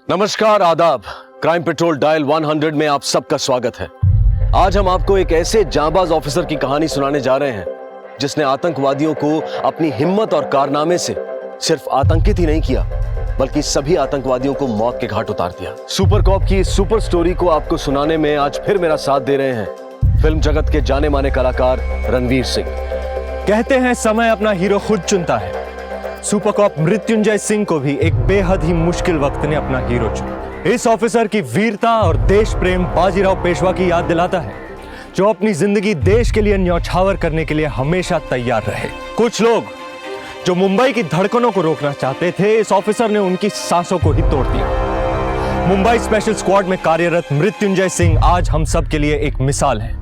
नमस्कार, आदाब। Crime petrol dial 100 में आप सबका स्वागत है। आज हम आपको एक ऐसे जांबाज ऑफिसर की कहानी सुनाने जा रहे हैं जिसने आतंकवादियों को अपनी हिम्मत और कारनामे से सिर्फ आतंकित ही नहीं किया बल्कि सभी आतंकवादियों को मौत के घाट उतार दिया। सुपर कॉप की इस सुपर स्टोरी को आपको सुनाने में आज फिर मेरा साथ दे रहे हैं फिल्म जगत के जाने माने कलाकार रणवीर सिंह। कहते हैं समय अपना हीरो खुद चुनता है। सुपर कॉप मृत्युंजय सिंह को भी एक बेहद ही मुश्किल वक्त ने अपना हीरो चुना। इस ऑफिसर की वीरता और देश प्रेम बाजीराव पेशवा की याद दिलाता है, जो अपनी जिंदगी देश के लिए न्यौछावर करने के लिए हमेशा तैयार रहे। कुछ लोग जो मुंबई की धड़कनों को रोकना चाहते थे, इस ऑफिसर ने उनकी सांसों को ही तोड़ दिया। मुंबई स्पेशल स्क्वाड में कार्यरत मृत्युंजय सिंह आज हम सब के लिए एक मिसाल है।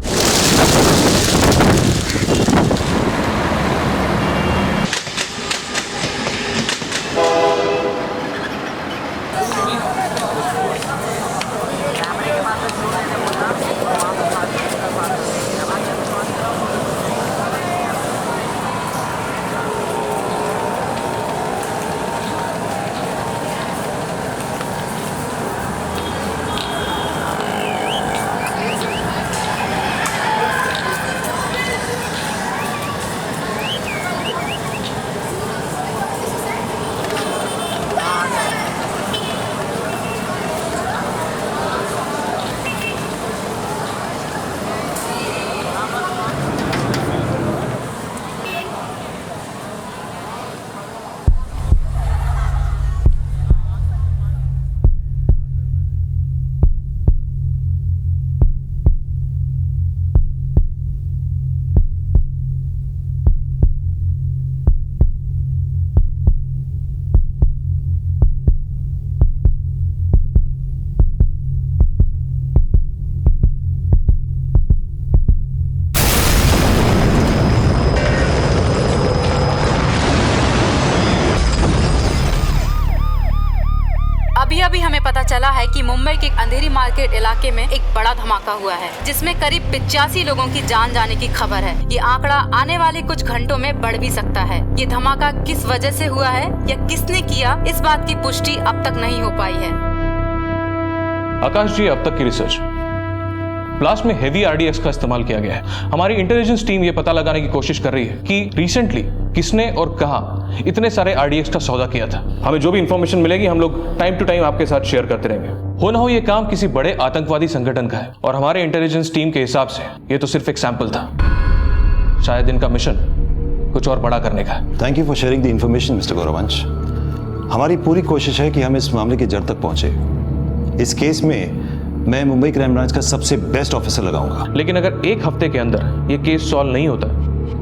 अभी हमें पता चला है कि मुंबई के अंधेरी मार्केट इलाके में एक बड़ा धमाका हुआ है, जिसमें करीब 85 लोगों की जान जाने की खबर है। ये आंकड़ा आने वाले कुछ घंटों में बढ़ भी सकता है। ये धमाका किस वजह से हुआ है या किसने किया, इस बात की पुष्टि अब तक नहीं हो पाई है। आकाश जी, अब तक की रिसर्च ब्लास्ट में हेवी आरडीएक्स का इस्तेमाल किया गया है। हमारी इंटेलिजेंस टीम ये पता लगाने की कोशिश कर रही है कि रिसेंटली किसने और कहां इतने सारे आरडीएक्स का सौदा किया था। हमें जो भी इंफॉर्मेशन मिलेगी हम लोग टाइम टू टाइम आपके साथ शेयर करते रहेंगे। हो ना हो ये काम किसी बड़े आतंकवादी संगठन का है और हमारे इंटेलिजेंस टीम के हिसाब से ये तो सिर्फ एक सैंपल था। शायद इनका मिशन कुछ और बड़ा करने का है। Thank you for sharing the information mister Gauravansh. हमारी पूरी कोशिश है कि हम इस मामले की जड़ तक पहुंचे। इस केस में मैं मुंबई क्राइम ब्रांच का सबसे बेस्ट ऑफिसर लगाऊंगा। लेकिन अगर एक हफ्ते के अंदर ये केस सॉल्व नहीं होता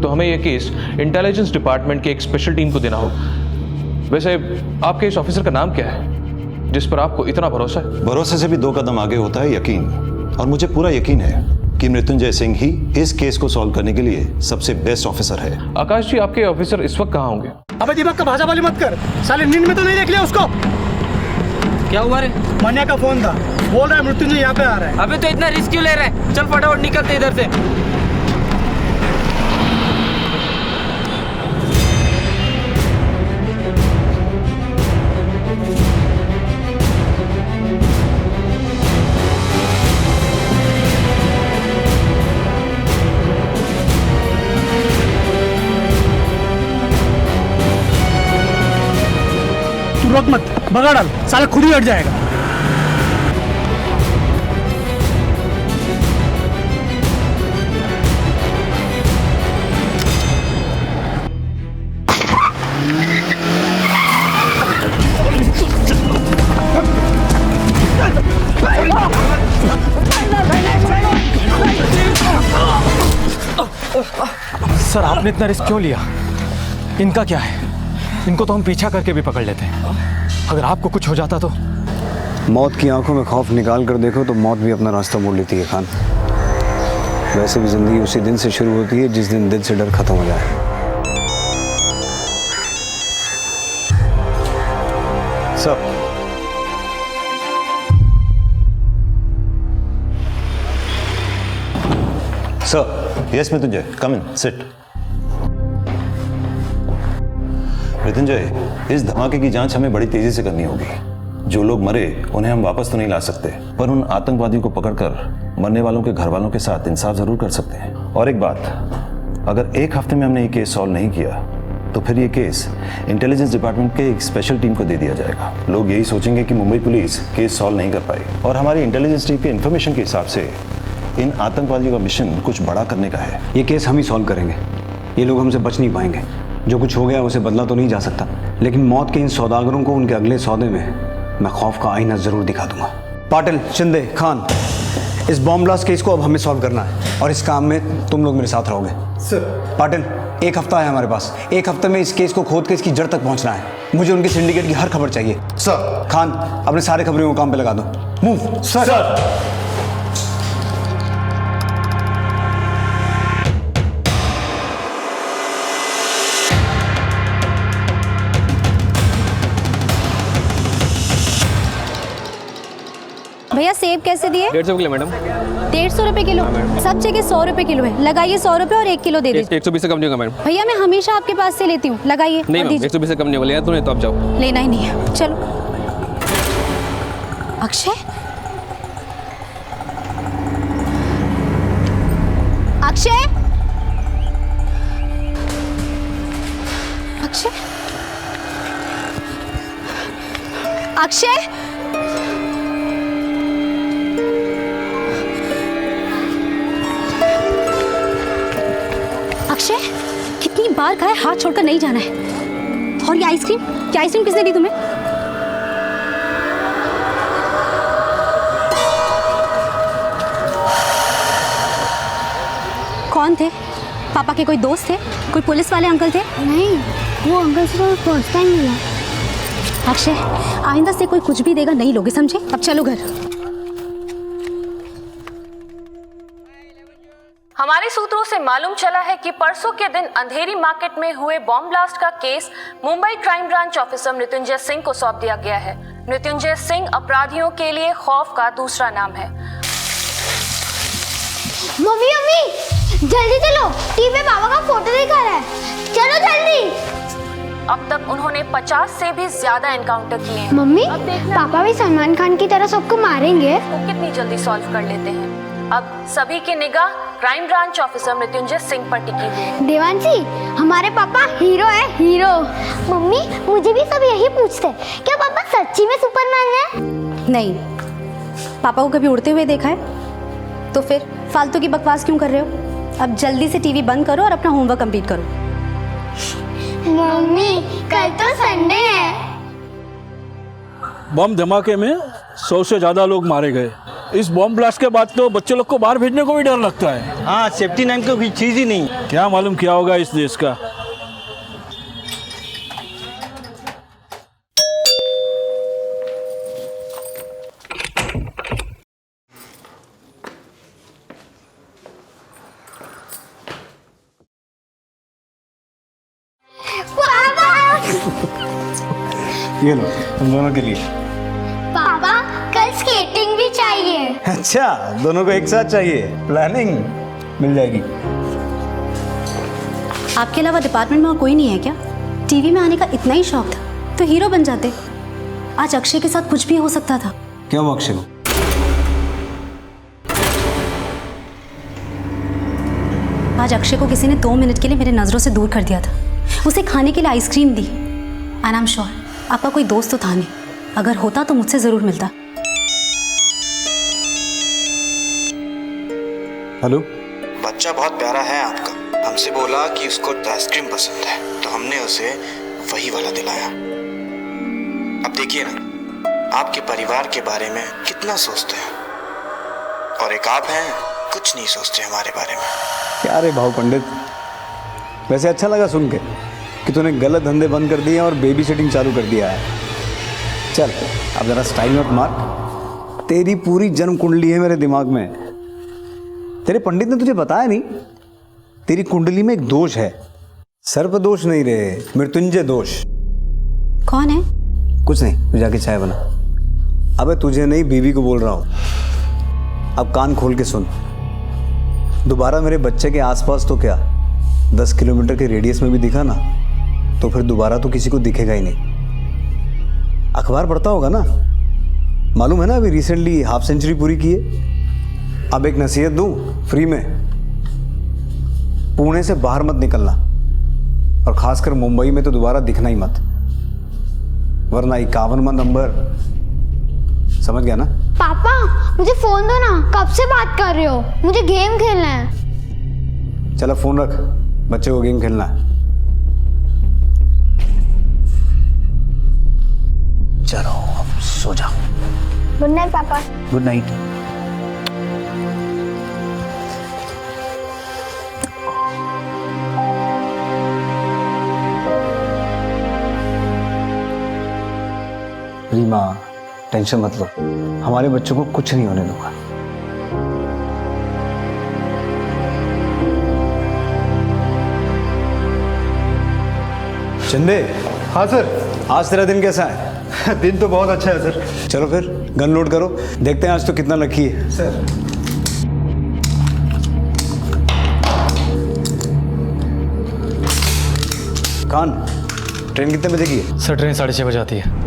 तो हमें ये केस इंटेलिजेंस डिपार्टमेंट की एक स्पेशल टीम को देना होगा। वैसे आपके इस ऑफिसर का नाम क्या है जिस पर आपको इतना भरोसा है? भरोसे से भी 2 कदम आगे होता है यकीन, और मुझे पूरा यकीन है कि मृत्युंजय सिंह ही इस केस को सॉल्व करने के लिए सबसे बेस्ट ऑफिसर है। आकाश जी, आपके ऑफिसर इस वक्त कहाँ होंगे? अबे दिमाग का भाषा वाली मत कर, साले नींद में तो नहीं देख लिया उसको? क्या हुआ रे? मन्या का फोन था, बोल रहा है मृत्युंजय यहाँ पे आ रहा है। अबे तो इतना रिस्क क्यों ले रहा है? चल फटाफट निकलते इधर से। तू रोक मत, भगा डाल, साला खुद ही हट जाएगा। सर, आपने इतना रिस्क क्यों लिया? इनका क्या है? इनको तो हम पीछा करके भी पकड़ लेते हैं। अगर आपको कुछ हो जाता तो? मौत की आंखों में खौफ निकाल कर देखो तो मौत भी अपना रास्ता मोड़ लेती है खान। वैसे भी जिंदगी उसी दिन से शुरू होती है जिस दिन दिल से डर खत्म हो जाए। सर, सर, यस मृत्युंजय, कम इन, सिट। मृत्युंजय, इस धमाके की जांच हमें बड़ी तेजी से करनी होगी। जो लोग मरे उन्हें हम वापस तो नहीं ला सकते, पर उन आतंकवादियों को पकड़कर मरने वालों के घर वालों के साथ इंसाफ जरूर कर सकते हैं। और एक बात, अगर एक हफ्ते में हमने ये केस सॉल्व नहीं किया तो फिर ये केस इंटेलिजेंस डिपार्टमेंट के एक स्पेशल टीम को दे दिया जाएगा। लोग यही सोचेंगे कि मुंबई पुलिस केस सॉल्व नहीं कर पाई, और हमारी इंटेलिजेंस टीम की इन्फॉर्मेशन के हिसाब से इन आतंकवादियों का मिशन कुछ बड़ा करने का है। ये केस हम ही सॉल्व करेंगे, ये लोग हमसे बच नहीं पाएंगे। जो कुछ हो गया उसे बदला तो नहीं जा सकता, लेकिन मौत के इन सौदागरों को उनके अगले सौदे में मैं खौफ का आईना जरूर दिखा दूंगा। पाटिल, शिंदे, खान, इस बॉम्ब ब्लास्ट केस को अब हमें सॉल्व करना है और इस काम में तुम लोग मेरे साथ रहोगे। सर पाटिल, एक हफ्ता है हमारे पास, एक हफ्ते में इस केस को खोद के इसकी जड़ तक पहुंचना है। मुझे उनके सिंडिकेट की हर खबर चाहिए। सर खान, अपने सारे खबरों को काम पे लगा दो। Move sir. भैया सेब कैसे दिए? 150 किलो मैडम। 150 रुपए किलो? सब जगह 100 रुपए किलो है, लगाइए 100 रुपए और 1 किलो दे दीजिए। 120 से कम नहीं होगा मैडम। भैया मैं हमेशा आपके पास से लेती हूँ, लगाइए। नहीं मैम, 120 से कम नहीं होगा, तो नहीं तो आप जाओ। लेना ही नहीं है, चलो। अक्षय, अक्षय, अक्षय, अक्षय, अक्षय, कितनी बार कहा है हाथ छोड़कर नहीं जाना है। और ये आइसक्रीम, क्या आइसक्रीम किसने दी तुम्हें? कौन थे? पापा के कोई दोस्त थे? कोई पुलिस वाले अंकल थे? नहीं, वो अंकल से तो फर्स्ट टाइम मिला। अक्षय, आइंदा से कोई कुछ भी देगा नहीं लोगे, समझे? अब चलो घर। हमारे सूत्रों से मालूम चला है कि परसों के दिन अंधेरी मार्केट में हुए बॉम्ब ब्लास्ट का case Mumbai crime branch officer Mrityunjay Singh को सौंप दिया गया है। मृत्युंजय सिंह अपराधियों के लिए खौफ का दूसरा नाम है। मम्मी मम्मी जल्दी चलो, टीवी पे पापा का फोटो दिखा रहा है, चलो जल्दी। अब तक उन्होंने 50 से भी ज्यादा एनकाउंटर किए हैं। मम्मी पापा भी सलमान खान की तरह सबको मारेंगे? वो कितनी जल्दी सॉल्व कर लेते हैं। अब सभी की निगाह crime branch officer Mrityunjay Singh पर टिकी हुई है। देवांशी, हमारे पापा हीरो है, हीरो। मम्मी मुझे भी सब यही पूछते हैं, क्या पापा सच्ची में सुपरमैन है? नहीं, पापा को कभी उड़ते हुए देखा है? तो फिर फालतू की बकवास क्यों कर रहे हो? अब जल्दी से टीवी बंद करो और अपना होमवर्क कंप्लीट करो। मम्मी कल तो संडे है। बम धमाके में 100 से ज्यादा लोग मारे गए। इस बॉम्ब ब्लास्ट के बाद तो बच्चे लोग को बाहर भेजने को भी डर लगता है। हाँ, सेफ्टी नाम की कोई चीज ही नहीं। क्या मालूम क्या होगा इस देश का। ये लो तुम दोनों के लिए। पापा कल स्केटिंग भी चाहिए। अच्छा, दोनों को एक साथ चाहिए? प्लानिंग मिल जाएगी। आपके अलावा डिपार्टमेंट में और कोई नहीं है क्या? टीवी में आने का इतना ही शौक था तो हीरो बन जाते। आज अक्षय के साथ कुछ भी हो सकता था। क्या हुआ अक्षय को? आज अक्षय को किसी ने 2 मिनट के लिए मेरे नजरों से दूर कर दिया था। उसे खाने के लिए ice cream the. And I am sure आपका कोई दोस्त तो था नहीं, अगर होता तो मुझसे जरूर मिलता। हेलो, बच्चा बहुत प्यारा है आपका, हमसे बोला कि उसको आइसक्रीम पसंद है तो हमने उसे वही वाला दिलाया। अब देखिए ना, आपके परिवार के बारे में कितना सोचते हैं, और एक आप हैं कुछ नहीं सोचते हमारे बारे में। क्या रे भाव पंडित, वैसे अच्छा लगा सुन के कि तूने गलत धंधे बंद कर दिए और बेबी सिटिंग चालू कर दिया है। चल अब जरा स्टाइल मत मार, तेरी पूरी जन्म कुंडली है मेरे दिमाग में। तेरे पंडित ने तुझे बताया नहीं, तेरी कुंडली में एक दोष है। सर्प दोष नहीं रे, मृत्युंजय दोष। कौन है? कुछ नहीं, तू जाके चाय बना। अबे तुझे नहीं, बीवी को बोल रहा हूं। अब कान खोल के सुन, दोबारा मेरे बच्चे के आसपास तो क्या 10 किलोमीटर के रेडियस में भी दिखा ना तो फिर दोबारा तो किसी को दिखेगा ही नहीं। अखबार पढ़ता होगा ना, मालूम है ना, अभी रिसेंटली हाफ सेंचुरी पूरी की है। अब एक नसीहत दूं फ्री में, पुणे से बाहर मत निकलना, और खासकर मुंबई में तो दोबारा दिखना ही मत, वरना 51वां नंबर, समझ गया ना? पापा मुझे फोन दो ना, कब से बात कर रहे हो, मुझे गेम खेलना है। चलो फोन रख, बच्चे को गेम खेलना है। चलो अब सो जाओ। गुड नाइट पापा। Good night. रीमा टेंशन मत लो, हमारे बच्चों को कुछ नहीं होने दूंगा। चंदे। हाँ सर। आज तेरा दिन कैसा है? दिन तो बहुत अच्छा है सर। चलो फिर गन लोड करो, देखते हैं आज तो कितना लकी है। सर खान, ट्रेन कितने बजे की है? सर ट्रेन 6:30 बजे आती है।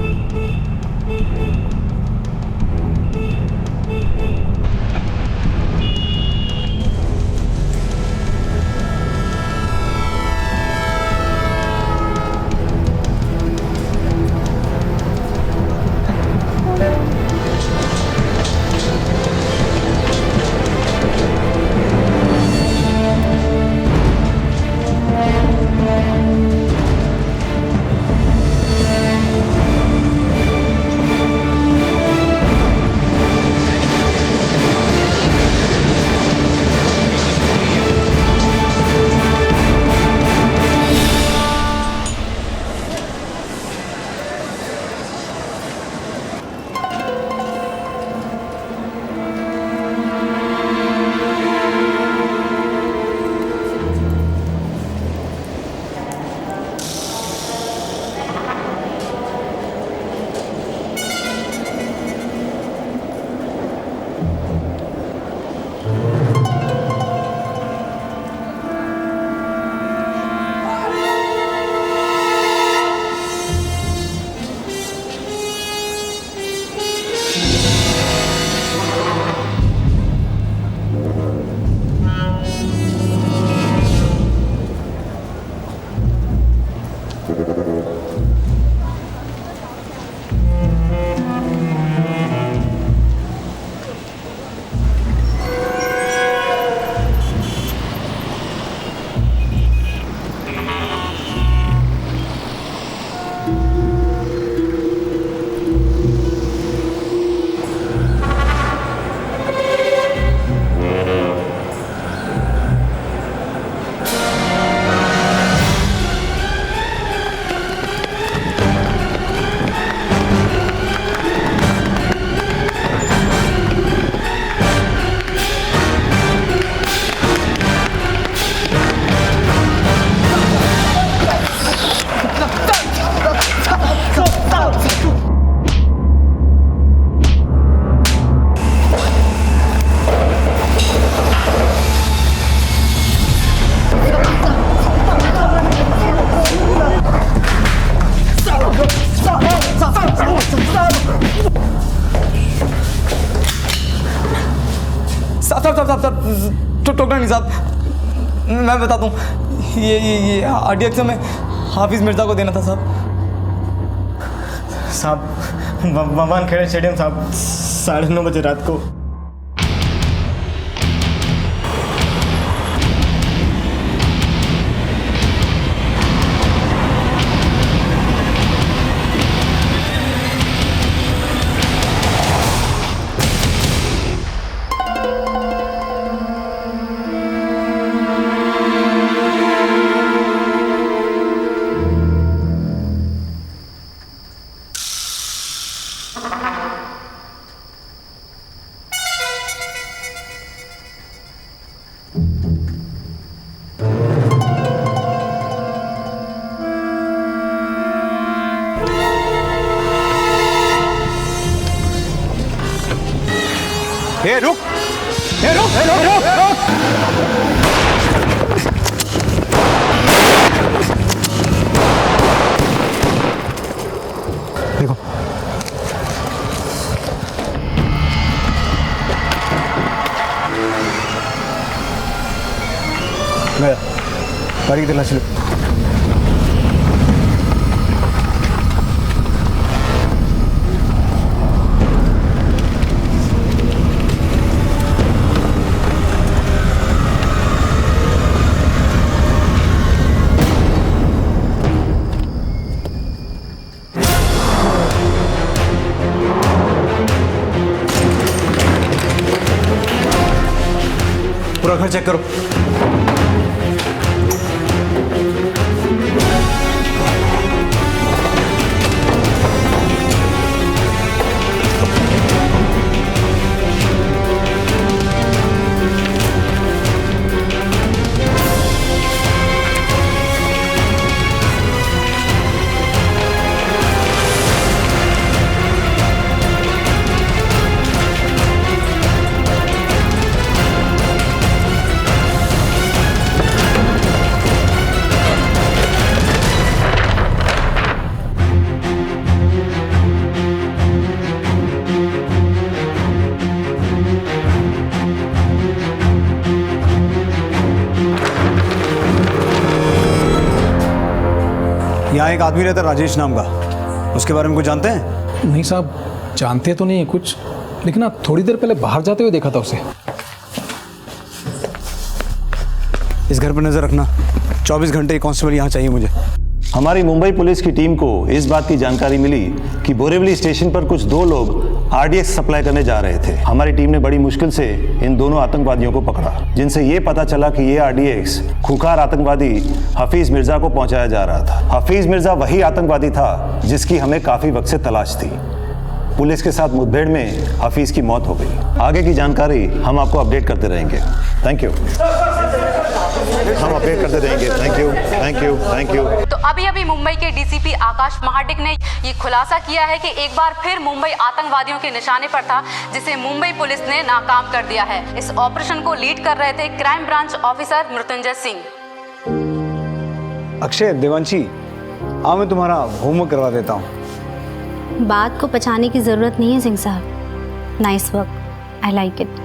टोकरा नहीं साहब, मैं बता दूं, ये आरडीएक्स में हाफिज मिर्जा को देना था साहब। भगवान खेड़े स्टेडियम साहब 9:30 बजे रात को। रुक, रुक, रुक, रुक। देखो गया गाड़ी की तलाशी लो। पूरा घर चेक करो। यहाँ एक आदमी रहता है राजेश नाम का, उसके बारे में कुछ जानते हैं? नहीं साहब, जानते तो नहीं है कुछ, लेकिन आप थोड़ी देर पहले बाहर जाते हुए देखा था उसे। इस घर पर नजर रखना, 24 घंटे कांस्टेबल यहाँ चाहिए मुझे। हमारी मुंबई पुलिस की टीम को इस बात की जानकारी मिली कि बोरीवली स्टेशन पर कुछ 2 लोग आरडीएक्स सप्लाई करने जा रहे थे। हमारी टीम ने बड़ी मुश्किल से इन दोनों आतंकवादियों को पकड़ा, जिनसे ये पता चला कि ये आरडीएक्स खूंखार आतंकवादी हफीज मिर्जा को पहुंचाया जा रहा था। हफीज मिर्जा वही आतंकवादी था जिसकी हमें काफी वक्त से तलाश थी। पुलिस के साथ मुठभेड़ में हफीज की मौत हो गई। आगे की जानकारी हम आपको अपडेट करते रहेंगे। Thank you. हम अपडेट करते रहेंगे। Thank you, thank you, thank you. तो अभी मुंबई के डीसीपी आकाश महाडिक ने ये खुलासा किया है कि एक बार फिर मुंबई आतंकवादियों के निशाने पर था, जिसे मुंबई पुलिस ने नाकाम कर दिया है। इस ऑपरेशन को लीड कर रहे थे crime branch officer Mrityunjay Singh. Akshay, Devanshi, आओ मैं तुम्हारा होमवर्क करवा देता हूँ। बात को पछाने की जरूरत नहीं है सिंह साहब। Nice work, I like it.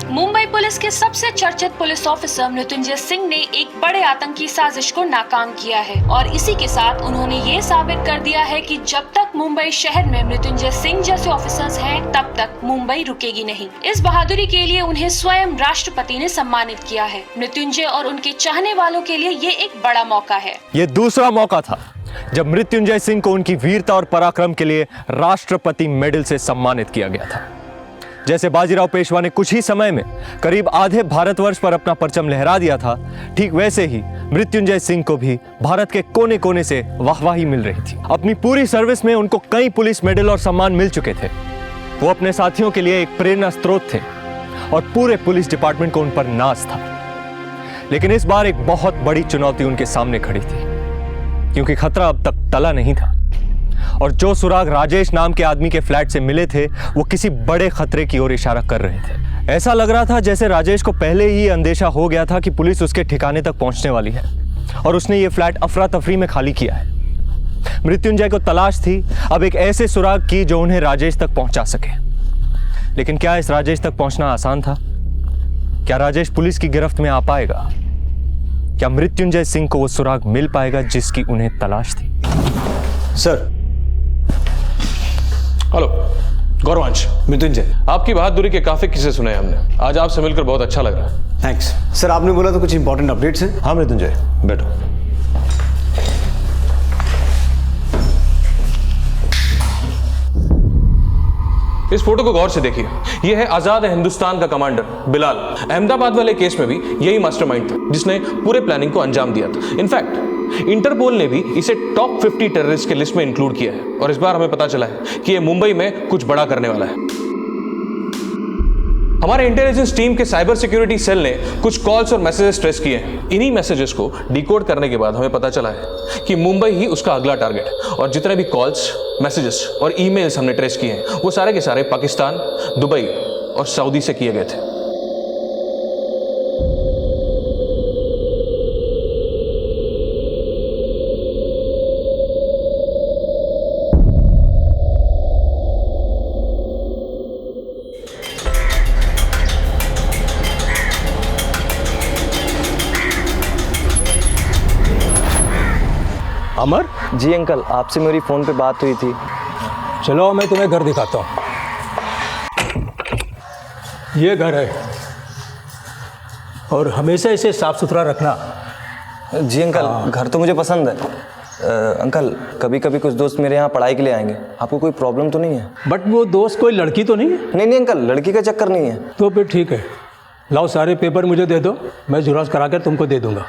Mumbai police के सबसे चर्चित पुलिस ऑफिसर मृत्युंजय सिंह ने एक बड़े आतंकी साजिश को नाकाम किया है और इसी के साथ उन्होंने ये साबित कर दिया है कि जब तक मुंबई शहर में मृत्युंजय सिंह जैसे ऑफिसर्स हैं, तब तक मुंबई रुकेगी नहीं। इस बहादुरी के लिए उन्हें स्वयं राष्ट्रपति ने सम्मानित किया है। मृत्युंजय और उनके चाहने वालों के लिए ये एक बड़ा मौका है। ये दूसरा मौका था जब मृत्युंजय सिंह को उनकी वीरता और पराक्रम के लिए राष्ट्रपति मेडल से सम्मानित किया गया था। जैसे बाजीराव पेशवा ने कुछ ही समय में करीब आधे भारतवर्ष पर अपना परचम लहरा दिया था, ठीक वैसे ही मृत्युंजय सिंह को भी भारत के कोने कोने से वाहवाही मिल रही थी। अपनी पूरी सर्विस में उनको कई पुलिस मेडल और सम्मान मिल चुके थे। वो अपने साथियों के लिए एक प्रेरणा स्रोत थे और पूरे पुलिस डिपार्टमेंट को उन पर नाज था। लेकिन इस बार एक बहुत बड़ी चुनौती उनके सामने खड़ी थी, क्योंकि खतरा अब तक टला नहीं था और जो सुराग राजेश नाम के आदमी के फ्लैट से मिले थे, वो किसी बड़े खतरे की ओर इशारा कर रहे थे। ऐसा लग रहा था जैसे राजेश को पहले ही अंदेशा हो गया था कि पुलिस उसके ठिकाने तक पहुंचने वाली है और उसने ये फ्लैट अफरा तफरी में खाली किया है। मृत्युंजय को तलाश थी अब एक ऐसे सुराग की जो उन्हें राजेश तक पहुंचा सके। लेकिन क्या इस राजेश तक पहुंचना आसान था? क्या राजेश पुलिस की गिरफ्त में आ पाएगा? क्या मृत्युंजय सिंह को वो सुराग मिल पाएगा जिसकी उन्हें तलाश थी? सर। हेलो गौरवांश। मृत्युंजय, आपकी बहादुरी के काफी किस्से सुने हमने। आज आपसे मिलकर बहुत अच्छा लग रहा है। थैंक्स। सर, आपने बोला तो कुछ इंपॉर्टेंट अपडेट्स हैं? हाँ मृत्युंजय, बैठो। इस फोटो को गौर से देखिए। यह है आजाद हिंदुस्तान का कमांडर बिलाल। अहमदाबाद वाले केस में भी यही मास्टरमाइंड था जिसने पूरे प्लानिंग को अंजाम दिया था। इनफैक्ट इंटरपोल ने भी इसे टॉप 50 टेररिस्ट के लिस्ट में इंक्लूड किया है और इस बार हमें पता चला है कि यह मुंबई में कुछ बड़ा करने वाला है। हमारे इंटेलिजेंस टीम के साइबर सिक्योरिटी सेल ने कुछ कॉल्स और मैसेजेस ट्रेस किए हैं। इन्हीं मैसेजेस को डिकोड करने के बाद हमें पता चला है कि मुंबई ही उसका अगला टारगेट है और जितने भी कॉल्स, मैसेजेस और ईमेल्स हमने ट्रेस किए हैं वो सारे के सारे पाकिस्तान, दुबई और सऊदी से किए गए थे। अमर? जी अंकल, आपसे मेरी फ़ोन पे बात हुई थी। चलो मैं तुम्हें घर दिखाता हूँ। ये घर है और हमेशा इसे साफ सुथरा रखना। जी अंकल, घर तो मुझे पसंद है। अंकल, कभी कभी कुछ दोस्त मेरे यहाँ पढ़ाई के लिए आएंगे, आपको कोई प्रॉब्लम तो नहीं है? बट वो दोस्त कोई लड़की तो नहीं है? नहीं अंकल, लड़की का चक्कर नहीं है। तो फिर ठीक है, लाओ सारे पेपर मुझे दे दो, मैं ज़ेरॉक्स करा कर तुमको दे दूंगा।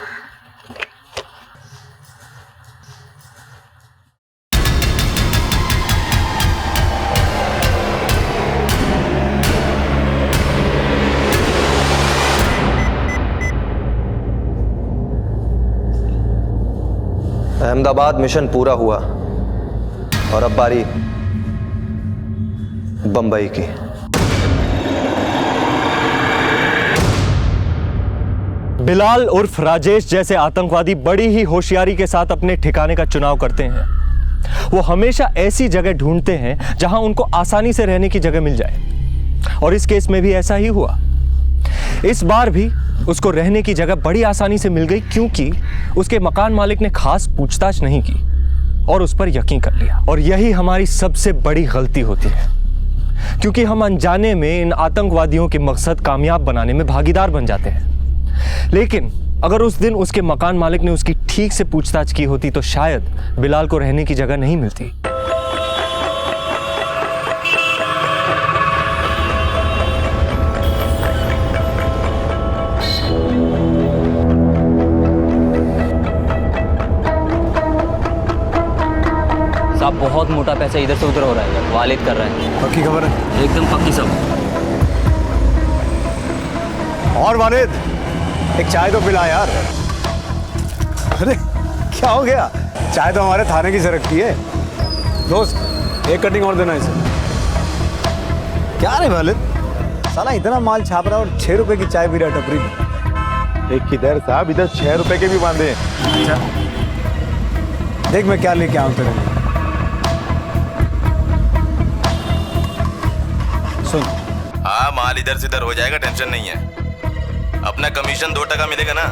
अहमदाबाद मिशन पूरा हुआ और अब बारी बंबई की। बिलाल उर्फ राजेश जैसे आतंकवादी बड़ी ही होशियारी के साथ अपने ठिकाने का चुनाव करते हैं। वो हमेशा ऐसी जगह ढूंढते हैं जहां उनको आसानी से रहने की जगह मिल जाए, और इस केस में भी ऐसा ही हुआ। इस बार भी उसको रहने की जगह बड़ी आसानी से मिल गई, क्योंकि उसके मकान मालिक ने खास पूछताछ नहीं की और उस पर यकीन कर लिया। और यही हमारी सबसे बड़ी गलती होती है, क्योंकि हम अनजाने में इन आतंकवादियों के मकसद कामयाब बनाने में भागीदार बन जाते हैं। लेकिन अगर उस दिन उसके मकान मालिक ने उसकी ठीक से पूछताछ की होती तो शायद बिलाल को रहने की जगह नहीं मिलती। साहब, बहुत मोटा पैसा इधर से उधर हो रहा है, वालिद कर रहा है। पक्की खबर है? एकदम पक्की सब। और वालिद, एक चाय तो पिला यार। अरे क्या हो गया? चाय तो हमारे थाने की सरकती है। दोस्त, एक कटिंग और देना इसे। क्या रे वालिद, साला इतना माल छाप रहा और 6 रुपए की चाय पी रहा टपरी में। एक किधर साहब, इधर 6 रुपए के भी बांधे। अच्छा, देख मैं क्या लेके आऊँ तेरे लिए। सुन, हाँ, माल इधर से इधर हो जाएगा, टेंशन नहीं है। अपना कमीशन 2% मिलेगा ना।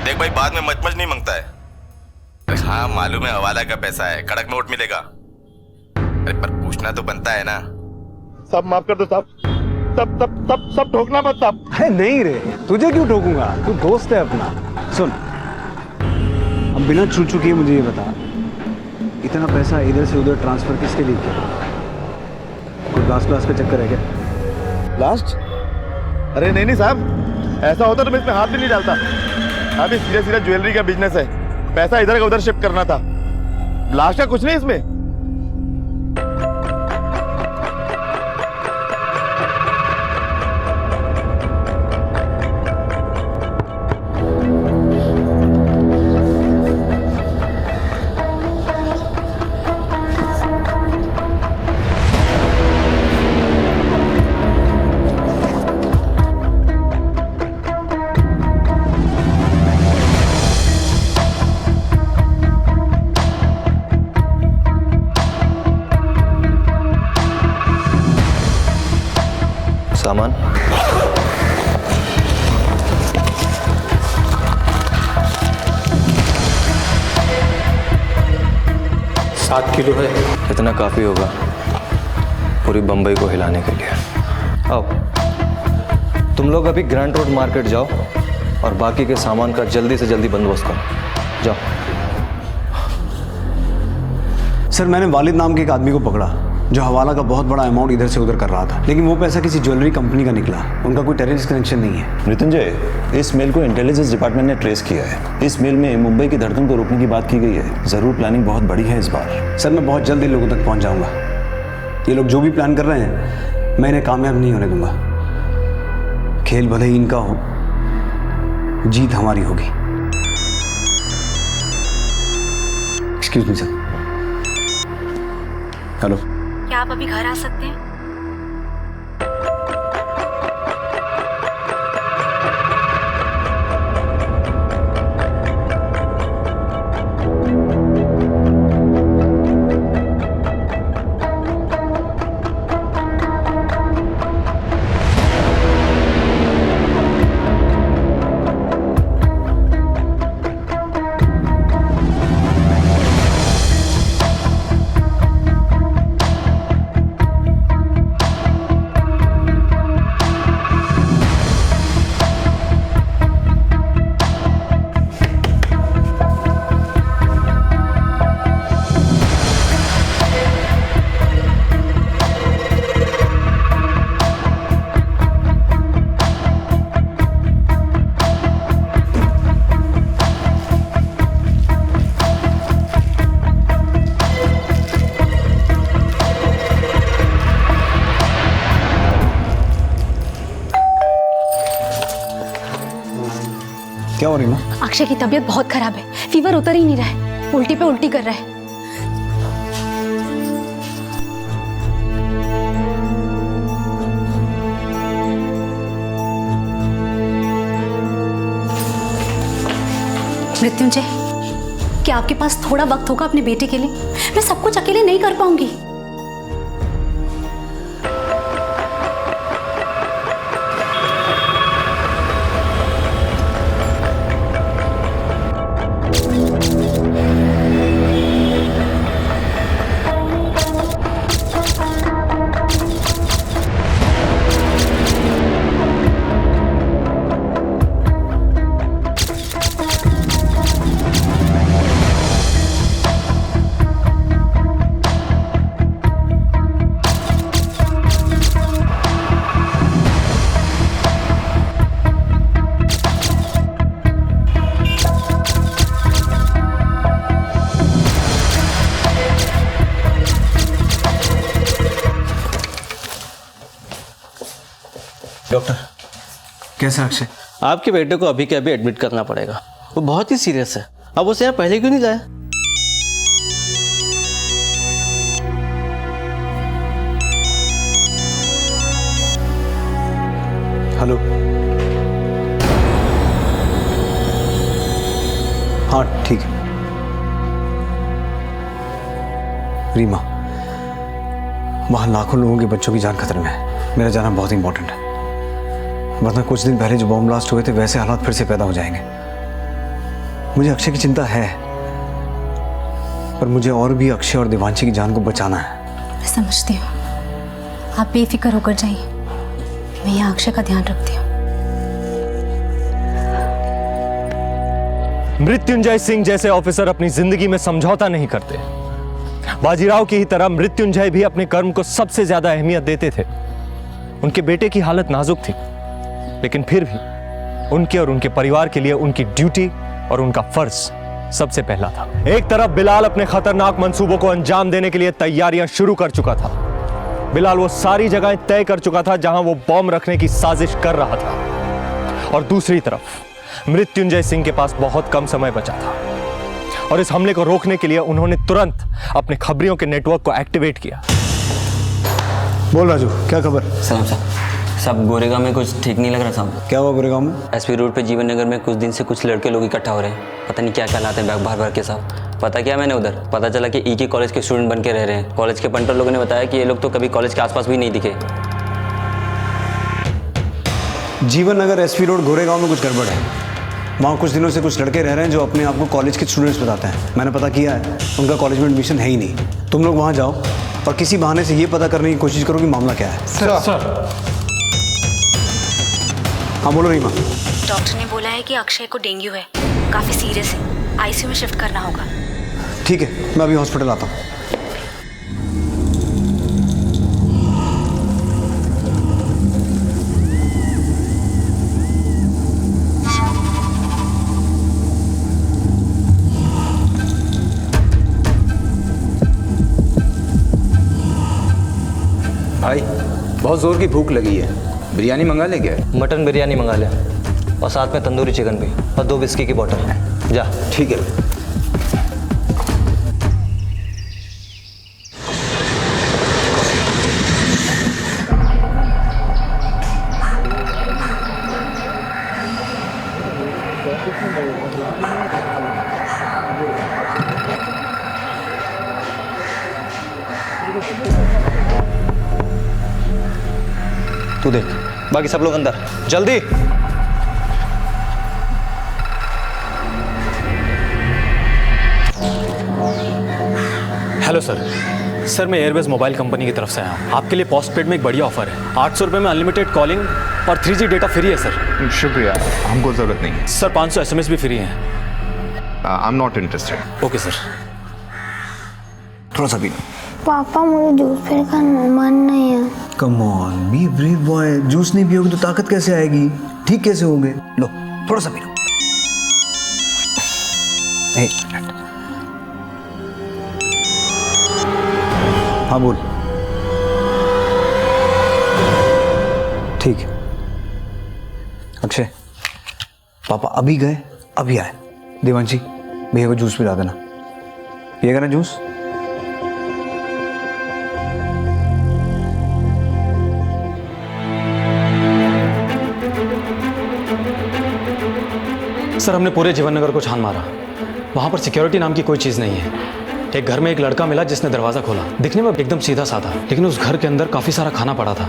देख भाई, बाद में मच नहीं मांगता है। हाँ मालूम है, हवाला का पैसा है, कड़क नोट मिलेगा। अरे पर पूछना तो बनता है ना। सब माफ कर दो साहब, सब ठोकना मत साहब। अरे नहीं रे, तुझे क्यों ठोकूंगा, तू दोस्त है अपना। सुन, अब बिना चूचू किए मुझे ये बता, इतना पैसा इधर से उधर ट्रांसफर किसके लिए किया? कोई लास्ट का चक्कर है क्या? लास्ट? अरे नहीं साहब, ऐसा होता तो मैं इसमें हाथ भी नहीं डालता। अभी सीधा ज्वेलरी का बिजनेस है, पैसा इधर का उधर शिफ्ट करना था। लास्ट का कुछ नहीं इसमें। सामान 7 किलो है। इतना काफी होगा पूरी बंबई को हिलाने के लिए। आओ, तुम लोग अभी ग्रैंड रोड मार्केट जाओ और बाकी के सामान का जल्दी से जल्दी बंदोबस्त करो। जाओ। सर, मैंने वालिद नाम के एक आदमी को पकड़ा जो हवाला का बहुत बड़ा अमाउंट इधर से उधर कर रहा था, लेकिन वो पैसा किसी ज्वेलरी कंपनी का निकला। उनका कोई टेररिस्ट कनेक्शन नहीं है। मृत्युंजय, इस मेल को इंटेलिजेंस डिपार्टमेंट ने ट्रेस किया है। इस मेल में मुंबई की धड़कन को रोकने की बात की गई है। जरूर प्लानिंग बहुत बड़ी है इस बार। सर, मैं बहुत जल्द इन लोगों तक पहुंच जाऊंगा। ये लोग जो भी प्लान कर रहे हैं, मैं इन्हें कामयाब नहीं होने दूंगा। खेल भले ही इनका हो, जीत हमारी होगी। Excuse me sir. हेलो, क्या आप अभी घर आ सकते हैं? क्या हो रही माँ? अक्षय की तबीयत बहुत खराब है, फीवर उतर ही नहीं रहा है, उल्टी पे उल्टी कर रहा है। मृत्युंजय, क्या आपके पास थोड़ा वक्त होगा अपने बेटे के लिए? मैं सब कुछ अकेले नहीं कर पाऊंगी। डॉक्टर, कैसा अक्षय? आपके बेटे को अभी के अभी एडमिट करना पड़ेगा, वो बहुत ही सीरियस है। अब उसे यहाँ पहले क्यों नहीं लाया? हेलो, हाँ ठीक है। रीमा, वहां लाखों लोगों के बच्चों की जान खतरे में है, मेरा जाना बहुत इंपॉर्टेंट है, वरना कुछ दिन पहले जो बॉम्ब ब्लास्ट हुए थे वैसे हालात फिर से पैदा हो जाएंगे। मुझे अक्षय की चिंता है, पर मुझे और भी अक्षय और देवांशी की जान को बचाना है। मैं समझती हूँ, आप बेफिक्र होकर जाइए, मैं यहाँ अक्षय का ध्यान रखती हूँ। मृत्युंजय सिंह जैसे ऑफिसर अपनी जिंदगी में समझौता नहीं करते। बाजीराव की ही तरह मृत्युंजय भी अपने कर्म को सबसे ज्यादा अहमियत देते थे। उनके बेटे की हालत नाजुक थी, लेकिन फिर भी उनके और उनके परिवार के लिए उनकी ड्यूटी और उनका फर्ज सबसे पहला था। एक तरफ बिलाल अपने खतरनाक मंसूबों को अंजाम देने के लिए तैयारियां शुरू कर चुका था। बिलाल वो सारी जगहें तय कर चुका था जहां वो बॉम्ब रखने की साजिश कर रहा था, और दूसरी तरफ मृत्युंजय सिंह के पास बहुत कम समय बचा था, और इस हमले को रोकने के लिए उन्होंने तुरंत अपने खबरियों के नेटवर्क को एक्टिवेट किया। बोल राजू, क्या खबर? सलाम साहब, सब गोरेगांव में कुछ ठीक नहीं लग रहा साहब। क्या हुआ गोरेगांव में? एसपी रोड पे जीवन नगर में कुछ दिन से कुछ लड़के लोग इकट्ठा हो रहे हैं, पता नहीं क्या क्या लाते हैं बैग भर भर के साहब। पता क्या मैंने उधर पता चला कि ई के कॉलेज के स्टूडेंट बन के रह रहे हैं। कॉलेज के पंटर लोगों ने बताया कि ये लोग तो कभी कॉलेज के आसपास भी नहीं दिखे। जीवन नगर एसपी रोड गोरेगांव में कुछ गड़बड़ है। वहाँ कुछ दिनों से कुछ लड़के रह रहे हैं जो अपने आप को कॉलेज के स्टूडेंट्स बताते हैं। मैंने पता किया है, उनका कॉलेज में एडमिशन है ही नहीं। तुम लोग वहाँ जाओ और किसी बहाने से ये पता करने की कोशिश करो कि मामला क्या है। सर। हाँ बोलो रीमा। डॉक्टर ने बोला है कि अक्षय को डेंगू है, काफी सीरियस है, आईसीयू में शिफ्ट करना होगा। ठीक है, मैं अभी हॉस्पिटल आता हूँ। भाई बहुत जोर की भूख लगी है, बिरयानी मंगा ले क्या? मटन बिरयानी मंगा ले, और साथ में तंदूरी चिकन भी, और 2 विस्की की बोतल। जा। ठीक है। तू देख, बाकी सब लोग अंदर, जल्दी। हेलो सर, मैं एयरवेज मोबाइल कंपनी की तरफ से आया हूँ। आपके लिए पोस्टपेड में एक बढ़िया ऑफर है। 800 रुपये में अनलिमिटेड कॉलिंग और 3G डेटा फ्री है सर। शुक्रिया, हमको जरूरत नहीं है सर। 500 SMS भी फ्री हैं। I am not interested. Okay sir. थोड़ा सा पीना। पापा मुझे जूस फिर का मन नहीं है। Come on be brave boy, juice नहीं पियोगे तो ताकत कैसे आएगी? ठीक कैसे होगे? लो थोड़ा सा पी लो। एक मिनट। हाँ बोल। ठीक है। अक्षय, पापा अभी गए अभी आए। देवांशी, भैया को जूस पिला देना। पिएगा ना जूस? सर, हमने पूरे जीवन नगर को छान मारा। वहाँ पर सिक्योरिटी नाम की कोई चीज़ नहीं है। एक घर में एक लड़का मिला जिसने दरवाज़ा खोला। दिखने में एकदम सीधा साधा, लेकिन उस घर के अंदर काफ़ी सारा खाना पड़ा था,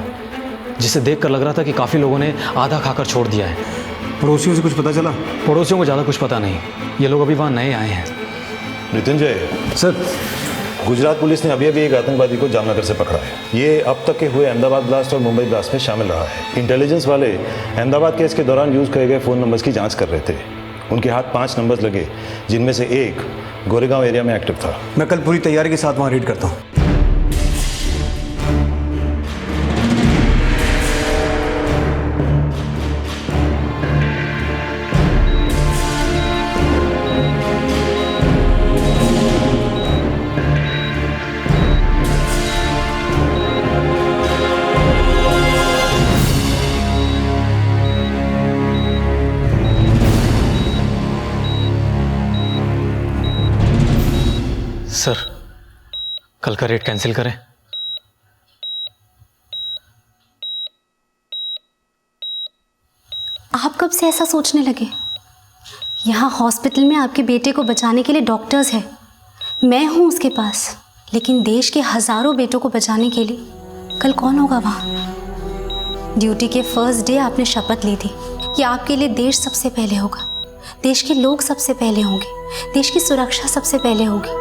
जिसे देखकर लग रहा था कि काफ़ी लोगों ने आधा खाकर छोड़ दिया है। पड़ोसियों से कुछ पता चला? पड़ोसियों को ज़्यादा कुछ पता नहीं, ये लोग अभी वहाँ नए आए हैं। मृत्युंजय सर, गुजरात पुलिस ने अभी अभी एक आतंकवादी को जामनगर से पकड़ा है। ये अब तक के हुए अहमदाबाद ब्लास्ट और मुंबई ब्लास्ट में शामिल रहा है। इंटेलिजेंस वाले अहमदाबाद केस के दौरान यूज किए गए फ़ोन नंबर्स की जांच कर रहे थे। उनके हाथ 5 नंबर्स लगे, जिनमें से एक गोरेगांव एरिया में एक्टिव था। मैं कल पूरी तैयारी के साथ वहाँ रेड करता हूँ। सर, कल का रेट कैंसिल करें? आप कब से ऐसा सोचने लगे? यहाँ हॉस्पिटल में आपके बेटे को बचाने के लिए डॉक्टर्स हैं, मैं हूँ उसके पास, लेकिन देश के हजारों बेटों को बचाने के लिए कल कौन होगा वहाँ? ड्यूटी के फर्स्ट डे आपने शपथ ली थी कि आपके लिए देश सबसे पहले होगा, देश के लोग सबसे पहले होंगे, देश की सुरक्षा सबसे पहले होगी।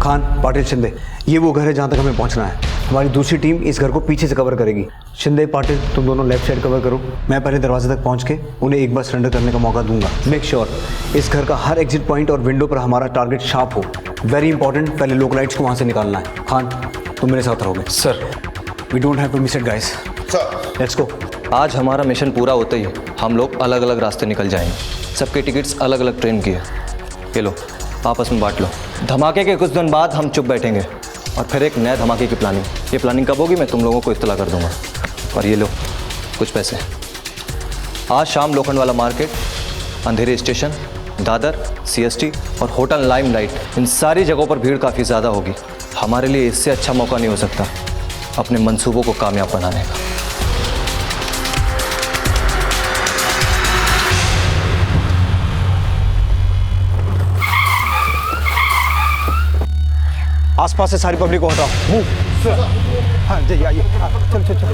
खान, पाटिल, शिंदे, ये वो घर है जहाँ तक हमें पहुँचना है। हमारी दूसरी टीम इस घर को पीछे से कवर करेगी। शिंदे, पाटिल, तुम दोनों लेफ्ट साइड कवर करो। मैं पहले दरवाजे तक पहुँच के उन्हें एक बार सरेंडर करने का मौका दूंगा। मेक श्योर इस घर का हर एग्जिट पॉइंट और विंडो पर हमारा टारगेट शार्प हो। वेरी इंपॉर्टेंट, पहले लोकलाइट्स को वहाँ से निकालना है। खान, तुम मेरे साथ रहोगे। Sir, we don't have to miss it guys. Let's go. आज हमारा मिशन पूरा होते ही हम लोग अलग अलग रास्ते निकल जाएंगे। सबके टिकट्स अलग अलग ट्रेन की है। ये लो, आपस में बांट लो। धमाके के कुछ दिन बाद हम चुप बैठेंगे और फिर एक नए धमाके की प्लानिंग। ये प्लानिंग कब होगी मैं तुम लोगों को इत्तला कर दूंगा। और ये लो कुछ पैसे। आज शाम लोखंडवाला मार्केट, अंधेरी स्टेशन, दादर, CST और होटल लाइमलाइट, इन सारी जगहों पर भीड़ काफ़ी ज़्यादा होगी। हमारे लिए इससे अच्छा मौका नहीं हो सकता अपने मंसूबों को कामयाब बनाने का। आसपास से सारी पब्लिक को हटाओ। मूव। हाँ जी, आइए। चल चल चल।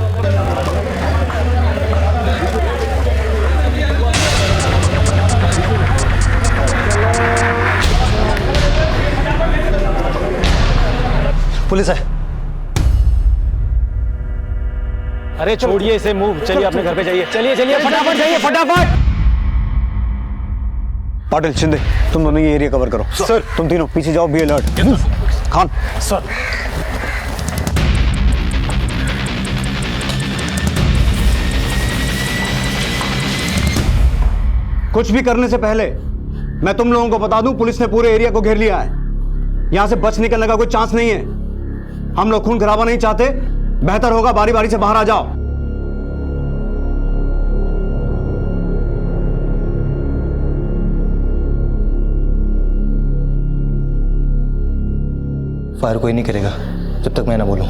पुलिस है। अरे छोड़िए इसे, मूव। चलिए अपने घर पे जाइए। चलिए चलिए, फटाफट जाइए, फटाफट। पाटिल, शिंदे, तुम दोनों ये एरिया कवर करो। सर, तुम तीनों पीछे जाओ, बी अलर्ट। खान। सर। कुछ भी करने से पहले मैं तुम लोगों को बता दूं, पुलिस ने पूरे एरिया को घेर लिया है। यहां से बच निकलने का कोई चांस नहीं है। हम लोग खून खराबा नहीं चाहते। बेहतर होगा बारी बारी से बाहर आ जाओ। फायर कोई नहीं करेगा जब तक मैं ना बोलूं।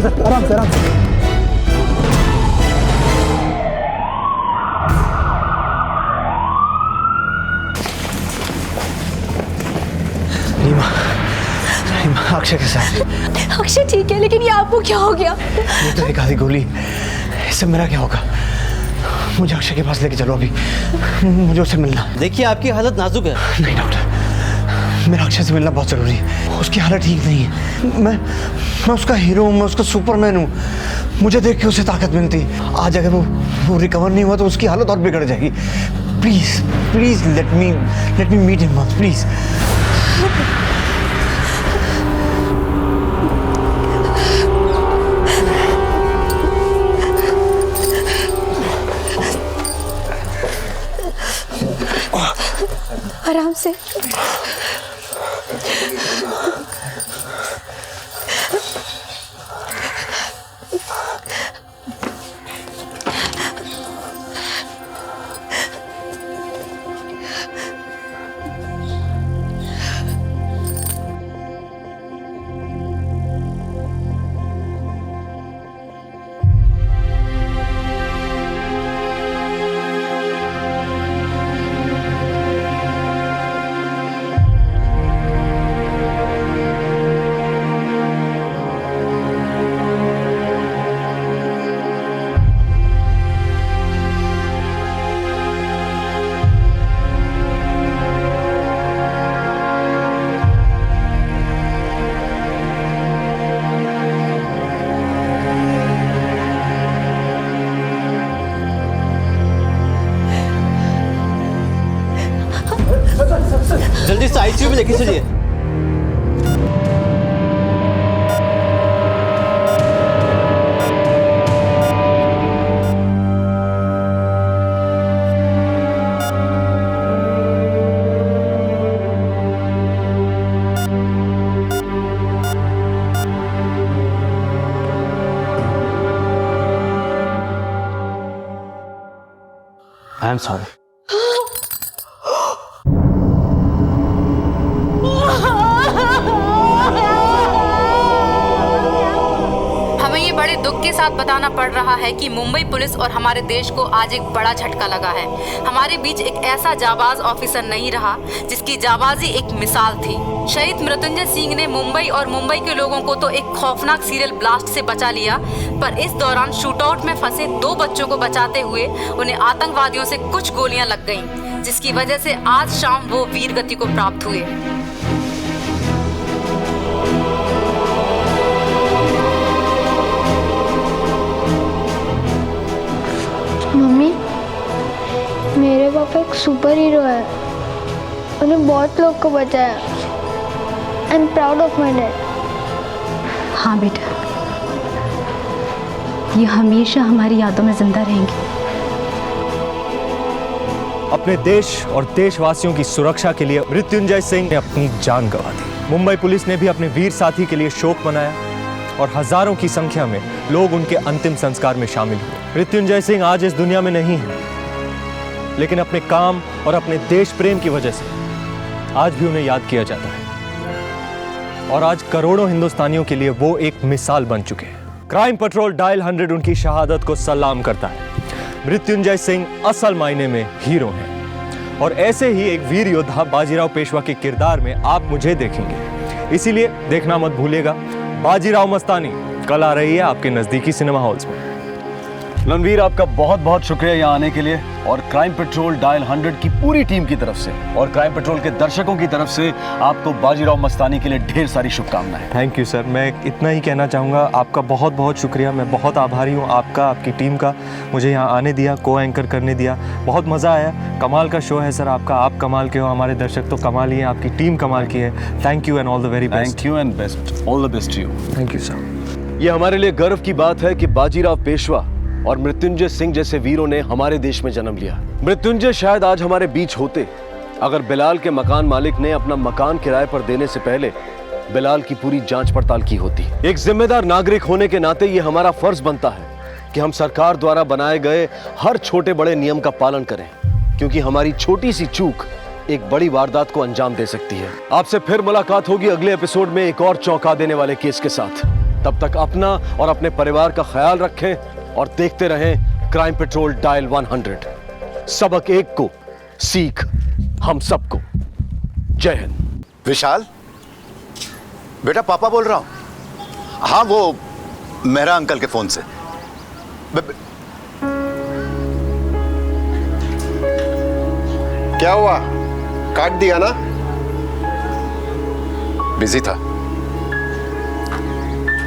देखिए सर, आराम से आराम से। अक्षय के साथ। अक्षय ठीक है, लेकिन ये आपको क्या हो गया? ये तो एक आधी गोली, इससे मेरा क्या होगा? मुझे अक्षय के पास लेके चलो अभी, मुझे उससे मिलना। देखिए आपकी हालत नाजुक है। नहीं डॉक्टर, मेरा अक्षय से मिलना बहुत जरूरी है। उसकी हालत ठीक नहीं है। मैं उसका हीरो हूँ, मैं उसका सुपरमैन हूँ। मुझे देख के उसे ताकत मिलती। आज अगर वो रिकवर नहीं हुआ तो उसकी हालत और बिगड़ जाएगी। Please please let me meet him once, please. आराम से। जल्दी से आईसीयू में लेके चलिए। I am sorry. दुख के साथ बताना पड़ रहा है कि मुंबई पुलिस और हमारे देश को आज एक बड़ा झटका लगा है। हमारे बीच एक ऐसा जाबाज ऑफिसर नहीं रहा जिसकी जाबाजी एक मिसाल थी। शहीद मृत्युंजय सिंह ने मुंबई और मुंबई के लोगों को तो एक खौफनाक सीरियल ब्लास्ट से बचा लिया, पर इस दौरान शूटआउट में फंसे 2 बच्चों को बचाते हुए उन्हें आतंकवादियों से कुछ गोलियां लग गईं, जिसकी वजह से आज शाम वो वीर गति को प्राप्त हुए। मम्मी, मेरे पापा एक सुपर हीरो है। उन्हें बहुत लोग को बचाया। I am proud of my dad. हाँ बेटा, ये हमेशा हमारी यादों में जिंदा रहेंगे। अपने देश और देशवासियों की सुरक्षा के लिए मृत्युंजय सिंह ने अपनी जान गंवा दी। मुंबई पुलिस ने भी अपने वीर साथी के लिए शोक मनाया और हजारों की संख्या में लोग उनके अंतिम संस्कार में शामिल हुए। मृत्युंजय सिंह आज इस दुनिया में नहीं है, लेकिन अपने काम और अपने देश प्रेम की वजह से आज भी उन्हें याद किया जाता है। और आज करोड़ों हिंदुस्तानियों के लिए वो एक मिसाल बन चुके हैं। क्राइम पेट्रोल डायल 100 उनकी शहादत को सलाम करता है। मृत्युंजय सिंह असल मायने में हीरो हैं और ऐसे ही एक वीर योद्धा बाजीराव पेशवा के किरदार में आप मुझे देखेंगे। इसीलिए देखना मत भूलिएगा बाजीराव मस्तानी कल आ रही है आपके नजदीकी सिनेमा हॉल्स में। रणवीर, आपका बहुत बहुत शुक्रिया यहाँ आने के लिए और क्राइम पेट्रोल डायल 100 की पूरी टीम की तरफ से और क्राइम पेट्रोल के दर्शकों की तरफ से आपको बाजीराव मस्तानी के लिए ढेर सारी शुभकामनाएं। थैंक यू सर, मैं इतना ही कहना चाहूँगा, आपका बहुत बहुत शुक्रिया। मैं बहुत आभारी हूँ आपका, आपकी टीम का, मुझे यहाँ आने दिया, को एंकर करने दिया। बहुत मज़ा आया। कमाल का शो है सर आपका, आप कमाल के हो, हमारे दर्शक तो कमाल ही हैं, आपकी टीम कमाल की है। Thank you and all the very best. Thank you and best, all the best to you. Thank you sir. ये हमारे लिए गर्व की बात है कि बाजीराव पेशवा और मृत्युंजय सिंह जैसे वीरों ने हमारे देश में जन्म लिया। मृत्युंजय शायद आज हमारे बीच होते अगर बिलाल के मकान मालिक ने अपना मकान किराए पर देने से पहले बिलाल की पूरी जांच पड़ताल की होती। एक जिम्मेदार नागरिक होने के नाते ये हमारा फर्ज बनता है कि हम सरकार द्वारा बनाए गए हर छोटे बड़े नियम का पालन करें, क्योंकि हमारी छोटी सी चूक एक बड़ी वारदात को अंजाम दे सकती है। आपसे फिर मुलाकात होगी अगले एपिसोड में एक और चौंका देने वाले केस के साथ। तब तक अपना और अपने परिवार का ख्याल रखें और देखते रहें क्राइम पेट्रोल डायल 100। सबक एक को, सीख हम सबको। जय हिंद। विशाल बेटा, पापा बोल रहा हूं। हाँ, वो मेहरा अंकल के फोन से। क्या हुआ, काट दिया ना? बिजी था।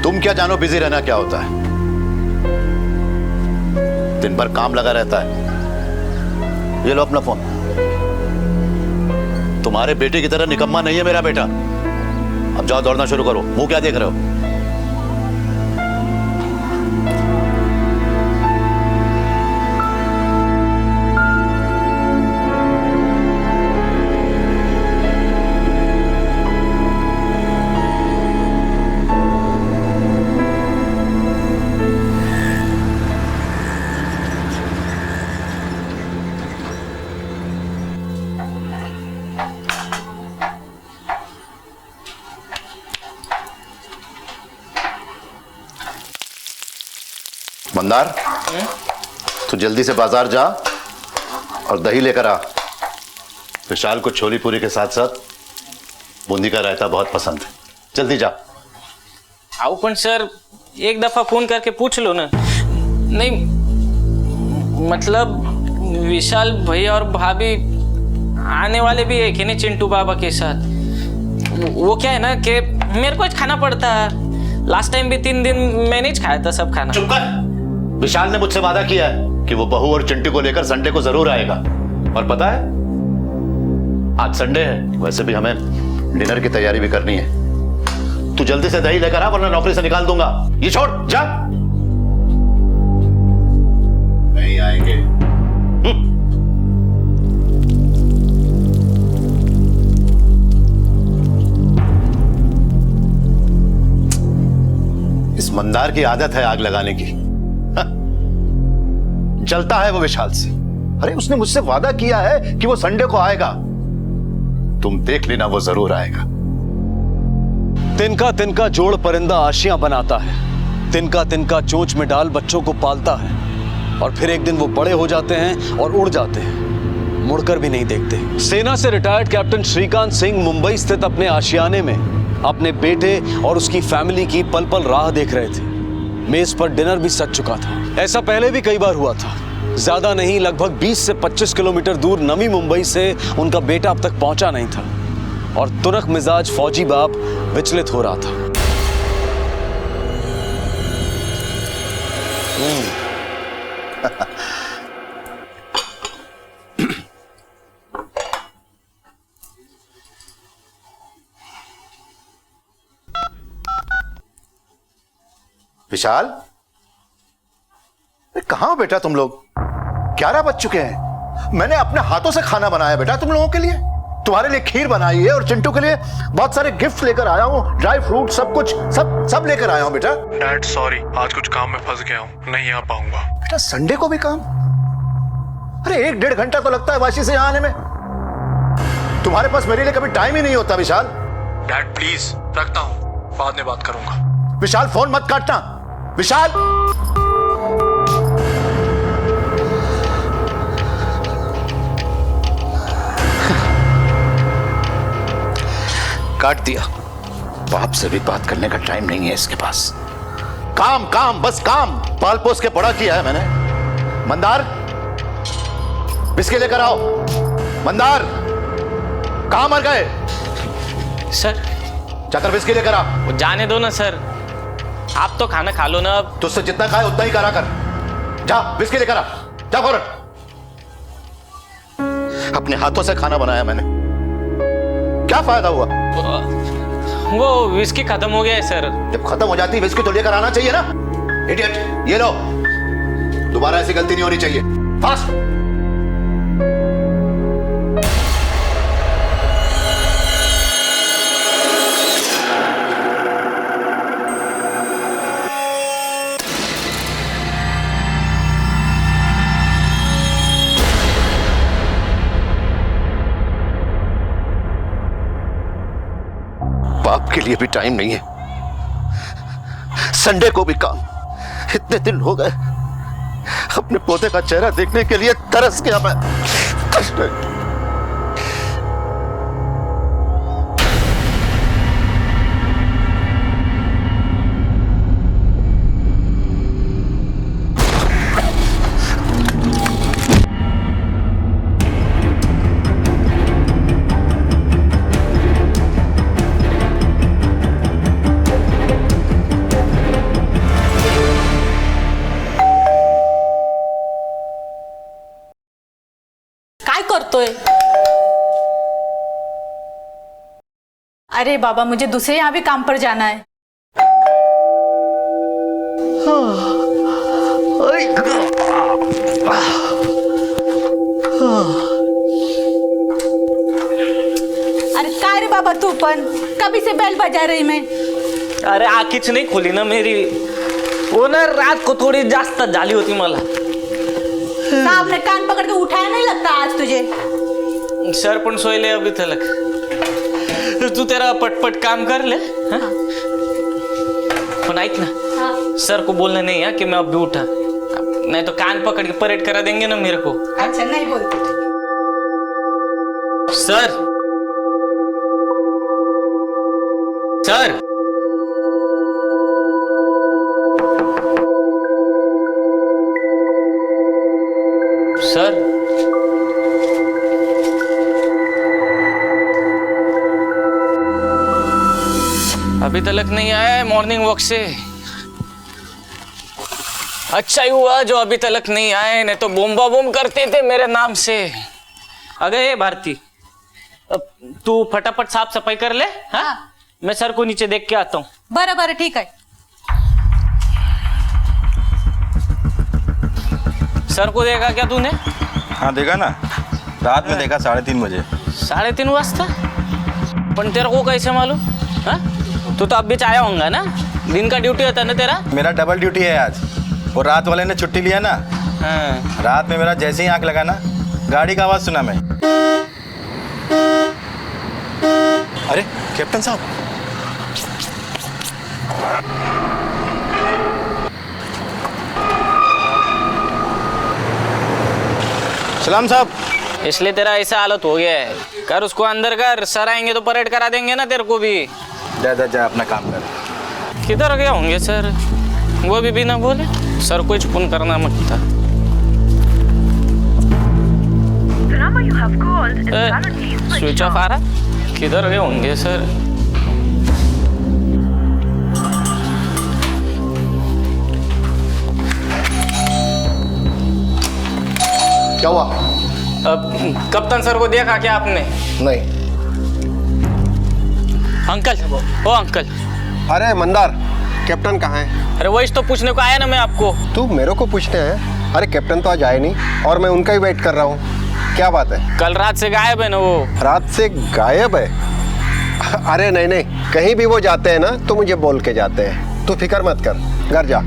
तुम क्या जानो बिजी रहना क्या होता है? दिन भर काम लगा रहता है। ये लो अपना फोन। तुम्हारे बेटे की तरह निकम्मा नहीं है मेरा बेटा। अब जाओ दौड़ना शुरू करो। मुंह क्या देख रहे हो? मंदार, तू जल्दी से बाजार जा और दही लेकर आ। विशाल को छोली पूरी के साथ साथ बूंदी का रायता बहुत पसंद है। जल्दी जा। आओ पण सर, एक दफा फोन करके पूछ लो ना। नहीं मतलब विशाल भैया और भाभी आने वाले भी है कि नहीं चिंटू बाबा के साथ। वो क्या है ना कि मेरे को खाना पड़ता है। लास्ट टाइम भी 3 दिन मैंने ही खाया था सब खाना। चुप कर। विशाल ने मुझसे वादा किया है कि वो बहू और चिंटू को लेकर संडे को जरूर आएगा। और पता है, आज संडे है, वैसे भी हमें डिनर की तैयारी भी करनी है। तू जल्दी से दही लेकर आ वरना नौकरी से निकाल दूंगा। ये छोड़, जा। नहीं आएंगे। इस मंदार की आदत है आग लगाने की। जलता है वो विशाल से। अरे उसने मुझसे वादा किया है कि वो संडे को आएगा। तुम देख लेना, वो जरूर आएगा। तिनका तिनका जोड़ परिंदा आशियां बनाता है। तिनका तिनका चोंच में डाल बच्चों को पालता है और फिर एक दिन वो बड़े हो जाते हैं और उड़ जाते हैं, मुड़कर भी नहीं देखते। सेना से रिटायर्ड कैप्टन श्रीकांत सिंह मुंबई स्थित अपने आशियाने में अपने बेटे और उसकी फैमिली की पल पल राह देख रहे थे। मेज पर डिनर भी सज चुका था। ऐसा पहले भी कई बार हुआ था। ज्यादा नहीं, लगभग 20 से 25 किलोमीटर दूर नवी मुंबई से उनका बेटा अब तक पहुंचा नहीं था और तुरक मिजाज फौजी बाप विचलित हो रहा था। विशाल, कहां हो बेटा तुम लोग? 11 बज चुके हैं। मैंने अपने हाथों से खाना बनाया बेटा तुम लोगों के लिए। तुम्हारे लिए खीर बनाई है और चिंटू के लिए बहुत सारे गिफ्ट लेकर आया हूँ। ड्राई फ्रूट सब कुछ सब लेकर आया हूँ बेटा। डैड सॉरी, आज कुछ काम में फंस गया हूँ, नहीं आ पाऊंगा। बेटा संडे को भी काम? अरे 1-1.5 घंटा तो लगता है वाशी से यहाँ आने में। तुम्हारे पास मेरे लिए कभी टाइम ही नहीं होता विशाल। डैड प्लीज, रखता हूँ, बाद में बात करूंगा। विशाल फोन मत काटना। विशाल, काट दिया। बाप से भी बात करने का टाइम नहीं है इसके पास। काम काम बस काम। पाल पोस के बड़ा किया है मैंने। मंदार, बिस्किट लेकर आओ। मंदार, कहां मर गए? सर जाकर बिस्किट लेकर आ। जाने दो ना सर, आप तो खाना खा लो ना। अब तुझसे जितना खाए उतना ही करा कर। जा बिस्किट लेकर आ, जा फौरन। अपने हाथों से खाना बनाया मैंने, क्या फायदा हुआ? वो विस्की खत्म हो गया है सर। जब खत्म हो जाती विस्की तो लेकर आना चाहिए ना। इडियट, ये लो। दोबारा ऐसी गलती नहीं होनी चाहिए। फास्ट। बाप के लिए भी टाइम नहीं है। संडे को भी काम। इतने दिन हो गए अपने पोते का चेहरा देखने के लिए तरस गया मैं। काय करतोय? अरे बाबा, मुझे दूसरे यहाँ भी काम पर जाना है। अरे काय रे बाबा, तू पण कभी से बेल बजा रही मैं। अरे आखीच नहीं खुली ना मेरी, वो ना रात को थोड़ी जास्त झाली होती मला। साहब ने कान पकड़ के उठाया नहीं लगता आज तुझे? सर पण सोयले अभी तलक। तू तेरा पटपट काम कर ले। हाँ? पण ऐक ना, सर को बोलना नहीं है कि मैं अब भी उठा, नहीं तो कान पकड़ के परेड करा देंगे ना मेरे को। अच्छा नहीं बोलते। सर सर सर अभी तक नहीं आया है मॉर्निंग वॉक से। अच्छा ही हुआ जो अभी तक नहीं आए, नहीं तो बोम्बा बोम करते थे मेरे नाम से। अगे भारती, अब तू फटाफट साफ सफाई कर ले। हाँ, मैं सर को नीचे देख के आता हूँ। बरं बरं ठीक है। सर को देखा क्या तूने? हाँ देखा ना, रात में देखा 3:30 बजे। 3:30 वाजता? पण तेरे को कैसे मालूम? हाँ, तू तो अब भी आया होगा ना, दिन का ड्यूटी होता है ना तेरा। मेरा डबल ड्यूटी है आज, और रात वाले ने छुट्टी लिया ना। हाँ। रात में मेरा जैसे ही आंख लगा ना, गाड़ी का आवाज सुना मैं। अरे कैप्टन साहब, सलाम साहब। इसलिए तेरा ऐसा हालत हो गया है, कर उसको अंदर कर, सर आएंगे तो परेड करा देंगे ना तेरे को भी। जा अपना काम कर। किधर गए होंगे सर? वो भी बिना बोले सर को फोन करना मत था। स्विच ऑफ आ रहा, किधर गए होंगे सर? क्या हुआ? कप्तान सर को देखा क्या आपने? नहीं। अंकल, ओ अंकल। अरे मंदार, कैप्टन कहाँ है? अरे वही तो पूछने को आया ना मैं आपको। तू मेरे को पूछते हैं? अरे कैप्टन तो आज आए नहीं और मैं उनका ही वेट कर रहा हूँ। क्या बात है? कल रात से गायब है ना वो। रात से गायब है? अरे नहीं नहीं, कहीं भी वो जाते हैं ना तो मुझे बोल के जाते हैं। तू फिक्र मत कर, घर जा।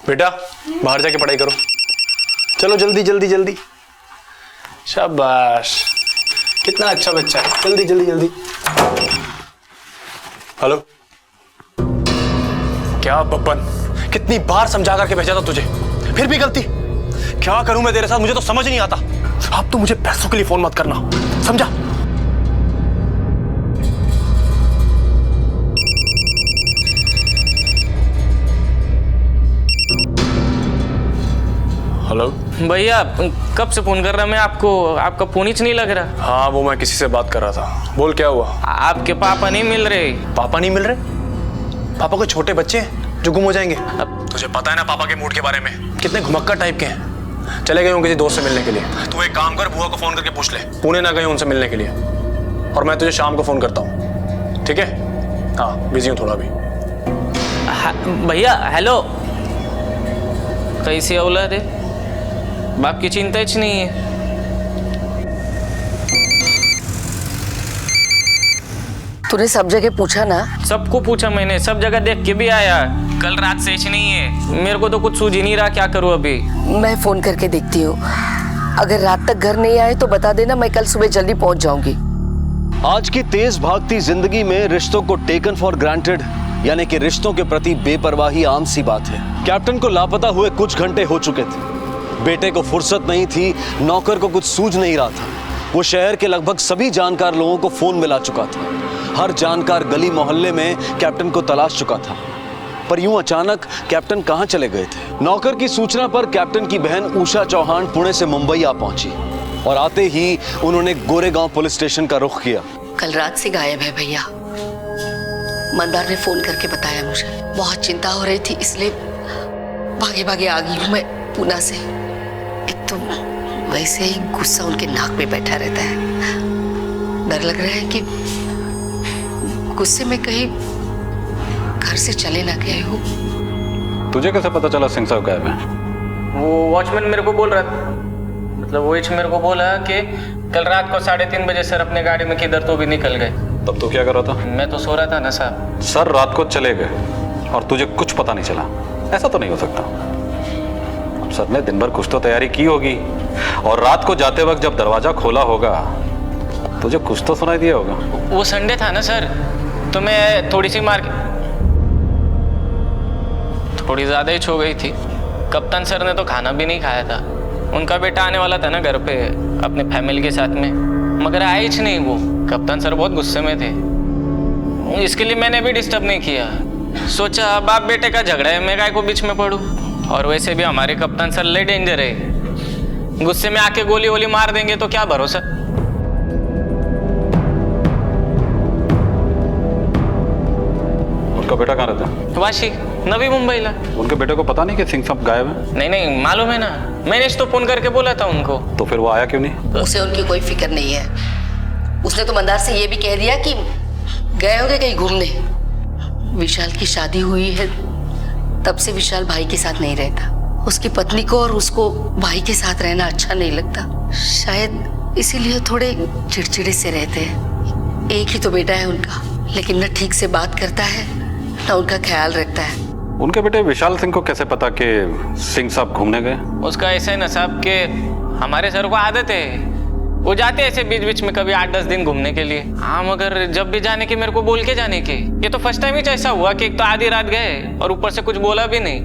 बेटा बाहर जाके पढ़ाई करो, चलो जल्दी जल्दी जल्दी। शाबाश, कितना अच्छा बच्चा है। जल्दी जल्दी जल्दी। हेलो, क्या बब्बन, कितनी बार समझा करके भेजा था तुझे, फिर भी गलती। क्या करूं मैं तेरे साथ, मुझे तो समझ नहीं आता। अब तो मुझे पैसों के लिए फोन मत करना, समझा? हेलो भैया, कब से फोन कर रहा मैं आपको, आपका फोन ही नहीं लग रहा। हाँ, वो मैं किसी से बात कर रहा था। बोल क्या हुआ? आपके पापा नहीं मिल रहे। पापा नहीं मिल रहे? पापा कोई छोटे बच्चे हैं जो गुम हो जाएंगे? अब तुझे पता है ना पापा के मूड के बारे में, कितने घुमक्कर टाइप के हैं। चले गए हों किसी दोस्त से मिलने के लिए। तू एक काम कर, बुआ को फोन करके पूछ ले, पुणे ना गए उनसे मिलने के लिए। और मैं तुझे शाम को फोन करता हूँ, ठीक है? हाँ, बिजी हूँ थोड़ा अभी। भैया हेलो, कैसी औलाद है, बाप की चिंता ही नहीं है। तूने सब जगह पूछा ना? सबको पूछा मैंने, सब जगह देख के भी आया। कल रात से नहीं है, मेरे को तो कुछ सूझ ही नहीं रहा क्या करूँ अभी। मैं फोन करके देखती हूँ, अगर रात तक घर नहीं आए तो बता देना, मैं कल सुबह जल्दी पहुंच जाऊंगी। आज की तेज भागती जिंदगी में रिश्तों को टेकन फॉर ग्रांटेड यानी कि रिश्तों के प्रति बेपरवाही आम सी बात है। कैप्टन को लापता हुए कुछ घंटे हो चुके थे। बेटे को फुर्सत नहीं थी, नौकर को कुछ सूझ नहीं रहा था। वो शहर के लगभग सभी जानकार लोगों को फोन मिला चुका था। हर जानकार गली मोहल्ले में कैप्टन को तलाश चुका था। पर यूं अचानक कैप्टन कहां चले गए थे? नौकर की सूचना पर कैप्टन की बहन उषा चौहान पुणे से मुंबई आ पहुंची और आते ही उन्होंने गोरेगांव पुलिस स्टेशन का रुख किया। कल रात से गायब है भैया। मंदार ने फोन करके बताया मुझे। बहुत चिंता हो रही थी, इसलिए भागे भागे आ गई हूँ मैं पूना से। एक तो वैसे ही गुस्सा उनके नाक में बैठा रहता है। डर लग रहा है कि गुस्से में कहीं घर से चले ना गए हो। तुझे कैसे पता चला सिंह साहब गायब हैं? वो वॉचमैन मेरे को बोल रहा था, मतलब वो मेरे को बोला कि कल रात को 3:30 बजे सर अपने गाड़ी में किधर तो भी निकल गए। तब तो क्या कर रहा था? मैं तो सो रहा था ना साहब। सर रात को चले गए और तुझे कुछ पता नहीं चला, ऐसा तो नहीं हो सकता। अब सर ने दिन भर कुछ तो तैयारी की होगी और रात को जाते वक्त जब दरवाजा खोला होगा तुझे कुछ तो सुनाई दिया होगा। वो संडे था ना सर, तो मैं थोड़ी सी थोड़ी ज्यादा ही छो गई थी। कप्तान सर ने तो खाना भी नहीं खाया था। उनका बेटा आने वाला था ना घर पे अपने फैमिली के साथ में, मगर आए ही नहीं वो। कप्तान सर बहुत गुस्से में थे, इसके लिए मैंने भी डिस्टर्ब नहीं किया। सोचा बाप बेटे का झगड़ा है, मैं काय को बीच में पड़ूं। और वैसे भी हमारे कप्तान सर ले डेंजर है, गुस्से में आके गोली वोली मार देंगे तो क्या भरोसा। उनका बेटा कहाँ रहता है? वाशी, नवी मुंबई ला। उनके बेटे को पता नहीं कि सिंह साहब गायब है? नहीं नहीं मालूम है ना, मैंने तो फोन करके बोला था उनको। तो फिर वो आया क्यों नहीं? उसे उनकी कोई फिक्र नहीं है। उसने तो मंदार से ये भी कह दिया कि गए होंगे कहीं घूमने। विशाल की शादी हुई है तब से विशाल भाई के साथ नहीं रहता। उसकी पत्नी को और उसको भाई के साथ रहना अच्छा नहीं लगता, शायद इसीलिए थोड़े चिड़चिड़े से रहते हैं। एक ही तो बेटा है उनका, लेकिन न ठीक से बात करता है न उनका ख्याल रखता है। उनके बेटे विशाल सिंह को कैसे पता कि सिंह साहब घूमने गए? उसका ऐसा है ना साहब के हमारे सर को आदत है, वो जाते ऐसे बीच बीच में कभी 8-10 दिन घूमने के लिए। हाँ मगर जब भी जाने के मेरे को बोल के जाने के। ये तो फर्स्ट टाइम ही ऐसा हुआ कि एक तो आधी रात गए और ऊपर से कुछ बोला भी नहीं,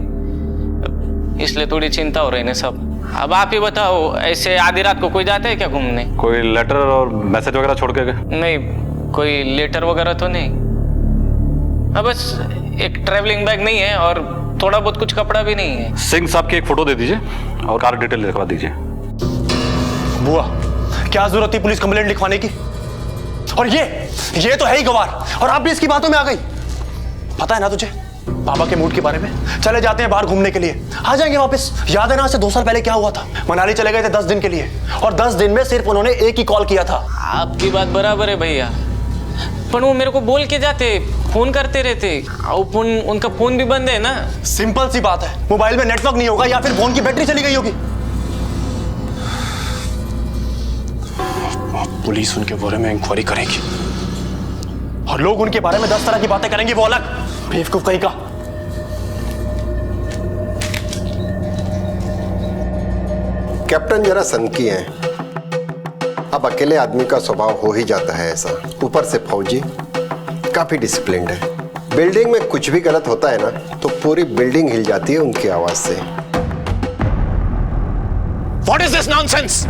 इसलिए थोड़ी चिंता हो रही है सब। अब आप ही बताओ, ऐसे आधी रात को कोई जाता है क्या घूमने? कोई लेटर और मैसेज वगैरह छोड़ के गए? नहीं, कोई लेटर वगैरह तो नहीं। अब बस एक ट्रैवलिंग बैग नहीं है और थोड़ा बहुत कुछ कपड़ा भी नहीं है। सिंह साहब की एक फोटो दे दीजिए और कार डिटेल लिखवा दीजिए। बुआ, क्या जरूरत थी पुलिस कंप्लेंट लिखवाने की? और ये तो है ही गवार, और आप भी इसकी बातों में आ गई। पता है ना तुझे पापा के मूड के बारे में? चले जाते हैं बाहर घूमने के लिए, आ जाएंगे वापस। याद है ना से 2 साल पहले क्या हुआ था? मनाली चले गए थे 10 दिन के लिए, और 10 दिन में सिर्फ उन्होंने एक ही कॉल किया था। आपकी बात बराबर है भैया, पर वो मेरे को बोल के जाते, फोन करते रहते। उनका फोन भी बंद है ना। सिंपल सी बात है, मोबाइल में नेटवर्क नहीं होगा या फिर फोन की बैटरी चली गई होगी। पुलिस उनके बारे में इंक्वायरी करेगी और लोग उनके बारे में 10 तरह की बातें करेंगे, वो अलग बेवकूफ कहीं का। कैप्टन जरा सनकी हैं। अब अकेले आदमी का स्वभाव हो ही जाता है ऐसा, ऊपर से फौजी, काफी डिसिप्लिन्ड है। बिल्डिंग में कुछ भी गलत होता है ना तो पूरी बिल्डिंग हिल जाती है उनकी आवाज से। What is this nonsense?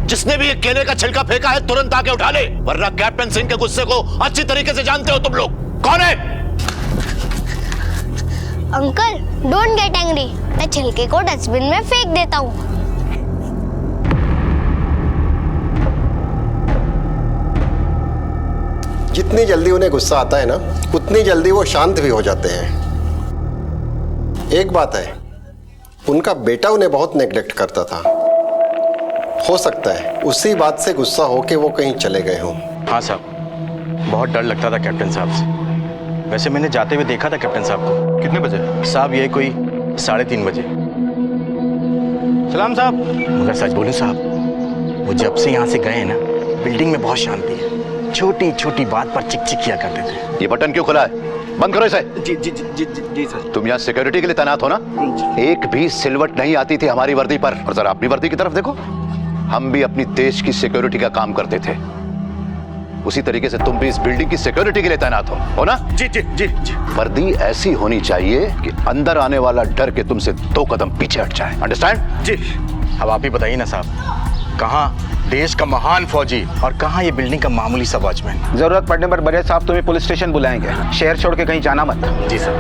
जिसने भी ये केले का छिलका फेंका है तुरंत आके उठा ले, वरना कैप्टन सिंह के गुस्से को अच्छी तरीके से जानते हो तुम लोग। कौन है? अंकल डोंट गेट एंग्री, मैं छिलके को डस्टबिन में फेंक देता हूँ। जितनी जल्दी उन्हें गुस्सा आता है ना उतनी जल्दी वो शांत भी हो जाते हैं। एक बात है, उनका बेटा उन्हें बहुत नेग्लेक्ट करता था। हो सकता है उसी बात से गुस्सा होके वो कहीं चले गए हों। हाँ साहब, बहुत डर लगता था कैप्टन साहब से। वैसे मैंने जाते हुए देखा था कैप्टन साहब को। कितने बजे? साहब ये कोई 3:30 बजे। सलाम साहब। मगर सच बोलूं साहब, वो जब से यहाँ से गए हैं ना, बिल्डिंग में बहुत शांति है। छोटी छोटी बात पर चिक चिक किया करते थे। ये बटन क्यों खुला है? बंद करो इसे। जी जी जी जी जी, जी सर। तुम यहाँ सिक्योरिटी के लिए तैनात हो ना? एक भी सिलवट नहीं आती थी हमारी वर्दी पर। और जरा अपनी वर्दी की तरफ देखो, हम भी अपनी देश की सिक्योरिटी का काम करते थे। उसी तरीके से तुम भी इस बिल्डिंग की सिक्योरिटी के लिए तैनात हो ना? जी जी जी जी। वर्दी ऐसी होनी चाहिए कि अंदर आने वाला डर के तुमसे 2 कदम पीछे हट जाए। अंडरस्टैंड? जी। अब आप ही बताइए ना साहब, कहाँ देश का महान फौजी और कहाँ ये बिल्डिंग का मामूली सा वॉचमैन। जरूरत पड़ने पर बड़े साहब तुम्हें पुलिस स्टेशन बुलाएंगे। शहर छोड़ के कहीं जाना मत। जी sir.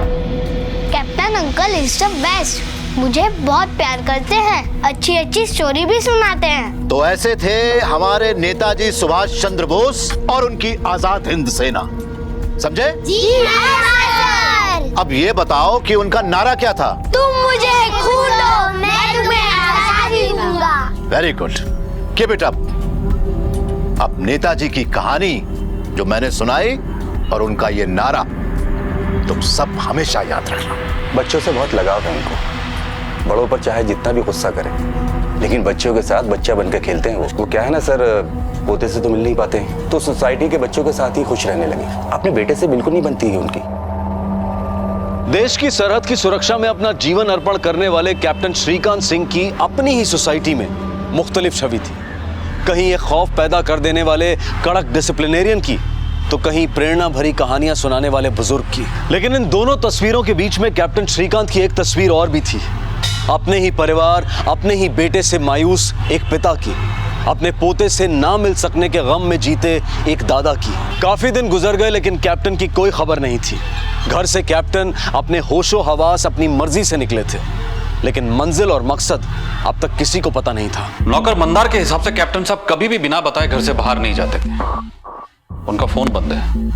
Captain uncle is the best, मुझे बहुत प्यार करते हैं, अच्छी अच्छी स्टोरी भी सुनाते हैं। तो ऐसे थे हमारे नेताजी सुभाष चंद्र बोस और उनकी आजाद हिंद सेना। समझे? जी सर। अब ये बताओ कि उनका नारा क्या था? तुम मुझे खून दो, मैं तुम्हें आजादी दूंगा। Very good, keep it up. अब नेताजी की कहानी जो मैंने सुनाई और उनका ये नारा तुम सब हमेशा याद रखना। बच्चों से बहुत लगाव है उनको। बड़ों पर चाहे जितना भी गुस्सा करें, लेकिन बच्चों के साथ बच्चा बनकर खेलते हैं। वो क्या है ना सर, पोते से तो मिल नहीं पाते, तो सोसाइटी के बच्चों के साथ ही खुश रहने लगे। अपने बेटे से बिल्कुल नहीं बनती है उनकी। देश की सरहद की सुरक्षा में अपना जीवन अर्पण करने वाले कैप्टन श्रीकांत सिंह की अपनी ही सोसाइटी में मुख्तलिफ छवि थी। कहीं ये खौफ पैदा कर देने वाले कड़क डिसिप्लिनेरियन की, तो कहीं प्रेरणा भरी कहानियां सुनाने वाले बुजुर्ग की। लेकिन इन दोनों तस्वीरों के बीच में कैप्टन श्रीकांत की एक तस्वीर और भी थी। अपने ही परिवार, अपने ही बेटे से मायूस एक पिता की, अपने पोते से ना मिल सकने के गम में जीते एक दादा की। काफी दिन गुजर गए लेकिन कैप्टन की कोई खबर नहीं थी। घर से कैप्टन अपने होशो हवास अपनी मर्जी से निकले थे, लेकिन मंजिल और मकसद अब तक किसी को पता नहीं था। नौकर मंदार के हिसाब से कैप्टन साहब कभी भी बिना बताए घर से बाहर नहीं जाते थे। उनका फोन बंद है,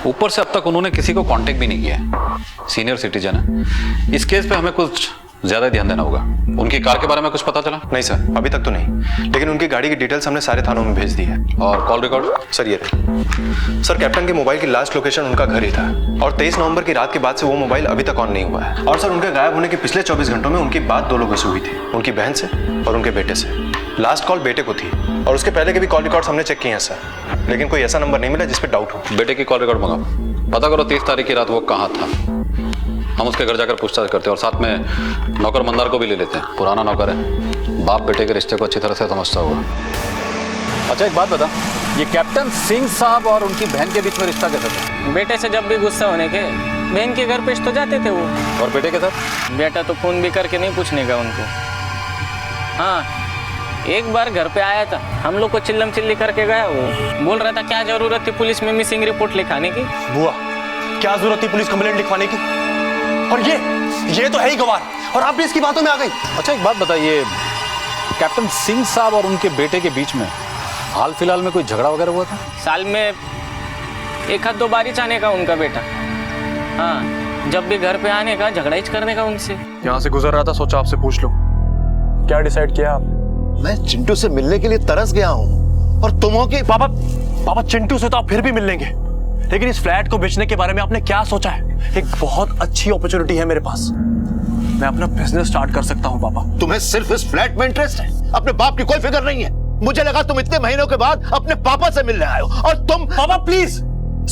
ऊपर से अब तक उन्होंने किसी को कांटेक्ट भी नहीं किया है। सीनियर सिटीजन है, इस केस पे हमें कुछ ज्यादा ध्यान देना होगा। उनकी कार के बारे में कुछ पता चला? नहीं सर, अभी तक तो नहीं, लेकिन उनकी गाड़ी की डिटेल्स हमने सारे थानों में भेज दी है। और कॉल रिकॉर्ड? सर ये रही। सर कैप्टन के मोबाइल की लास्ट लोकेशन उनका घर ही था, और 23 नवंबर की रात के बाद से वो मोबाइल अभी तक ऑन नहीं हुआ है। और सर उनके गायब होने के पिछले 24 घंटों में उनकी बात 2 लोगों से हुई थी, उनकी बहन से और उनके बेटे से। लास्ट कॉल बेटे को थी, और उसके पहले के भी कॉल रिकॉर्ड्स हमने चेक किए हैं सर, लेकिन कोई ऐसा नंबर नहीं मिला जिस पे डाउट हो। बेटे की कॉल रिकॉर्ड मंगाओ, पता करो 30 तारीख की रात वो कहाँ था। हम उसके घर जाकर पूछताछ करते हैं और साथ में नौकर मंदार को भी ले लेते हैं। पुराना नौकर है, बाप बेटे के रिश्ते को अच्छी तरह से समझता होगा। अच्छा एक बात बता, ये कैप्टन सिंह साहब और उनकी बहन के बीच में रिश्ता कैसा था? बेटे से जब भी गुस्सा होने के बहन के घर पेश तो जाते थे वो। और बेटे के साथ? बेटा तो फोन भी करके नहीं पूछने का उनको। हाँ, एक बार घर पे आया था, हम लोग को चिल्लम चिल्ली करके गया। वो बोल रहा था क्या जरूरत थी पुलिस में मिसिंग रिपोर्ट लिखाने की। बुआ, क्या जरूरत थी पुलिस कंप्लेंट लिखवाने की? और ये तो है ही गवार, और आप भी इसकी बातों में आ गई। अच्छा एक बात बताइए, कैप्टन सिंह साहब और उनके बेटे के बीच में हाल फिलहाल में कोई झगड़ा वगैरह हुआ था? साल में 1-2 बार आने का उनका बेटा। हाँ, जब भी घर पे आने का झगड़ा ही करने का उनसे। यहाँ से गुजर रहा था, सोचा आपसे पूछ लो, क्या डिसाइड किया आप? मैं चिंटू से मिलने के लिए तरस गया हूँ, और तुम हो कि पापा चिंटू से तो आप फिर भी मिल लेंगे, लेकिन इस फ्लैट को बेचने के बारे में आपने क्या सोचा है? एक बहुत अच्छी अपॉर्चुनिटी है मेरे पास, मैं अपना बिजनेस स्टार्ट कर सकता हूँ पापा। तुम्हें सिर्फ इस फ्लैट में इंटरेस्ट है, अपने बाप की कोई फिक्र नहीं है। मुझे लगा तुम इतने महीनों के बाद अपने पापा से मिलने आए हो, और तुम। पापा please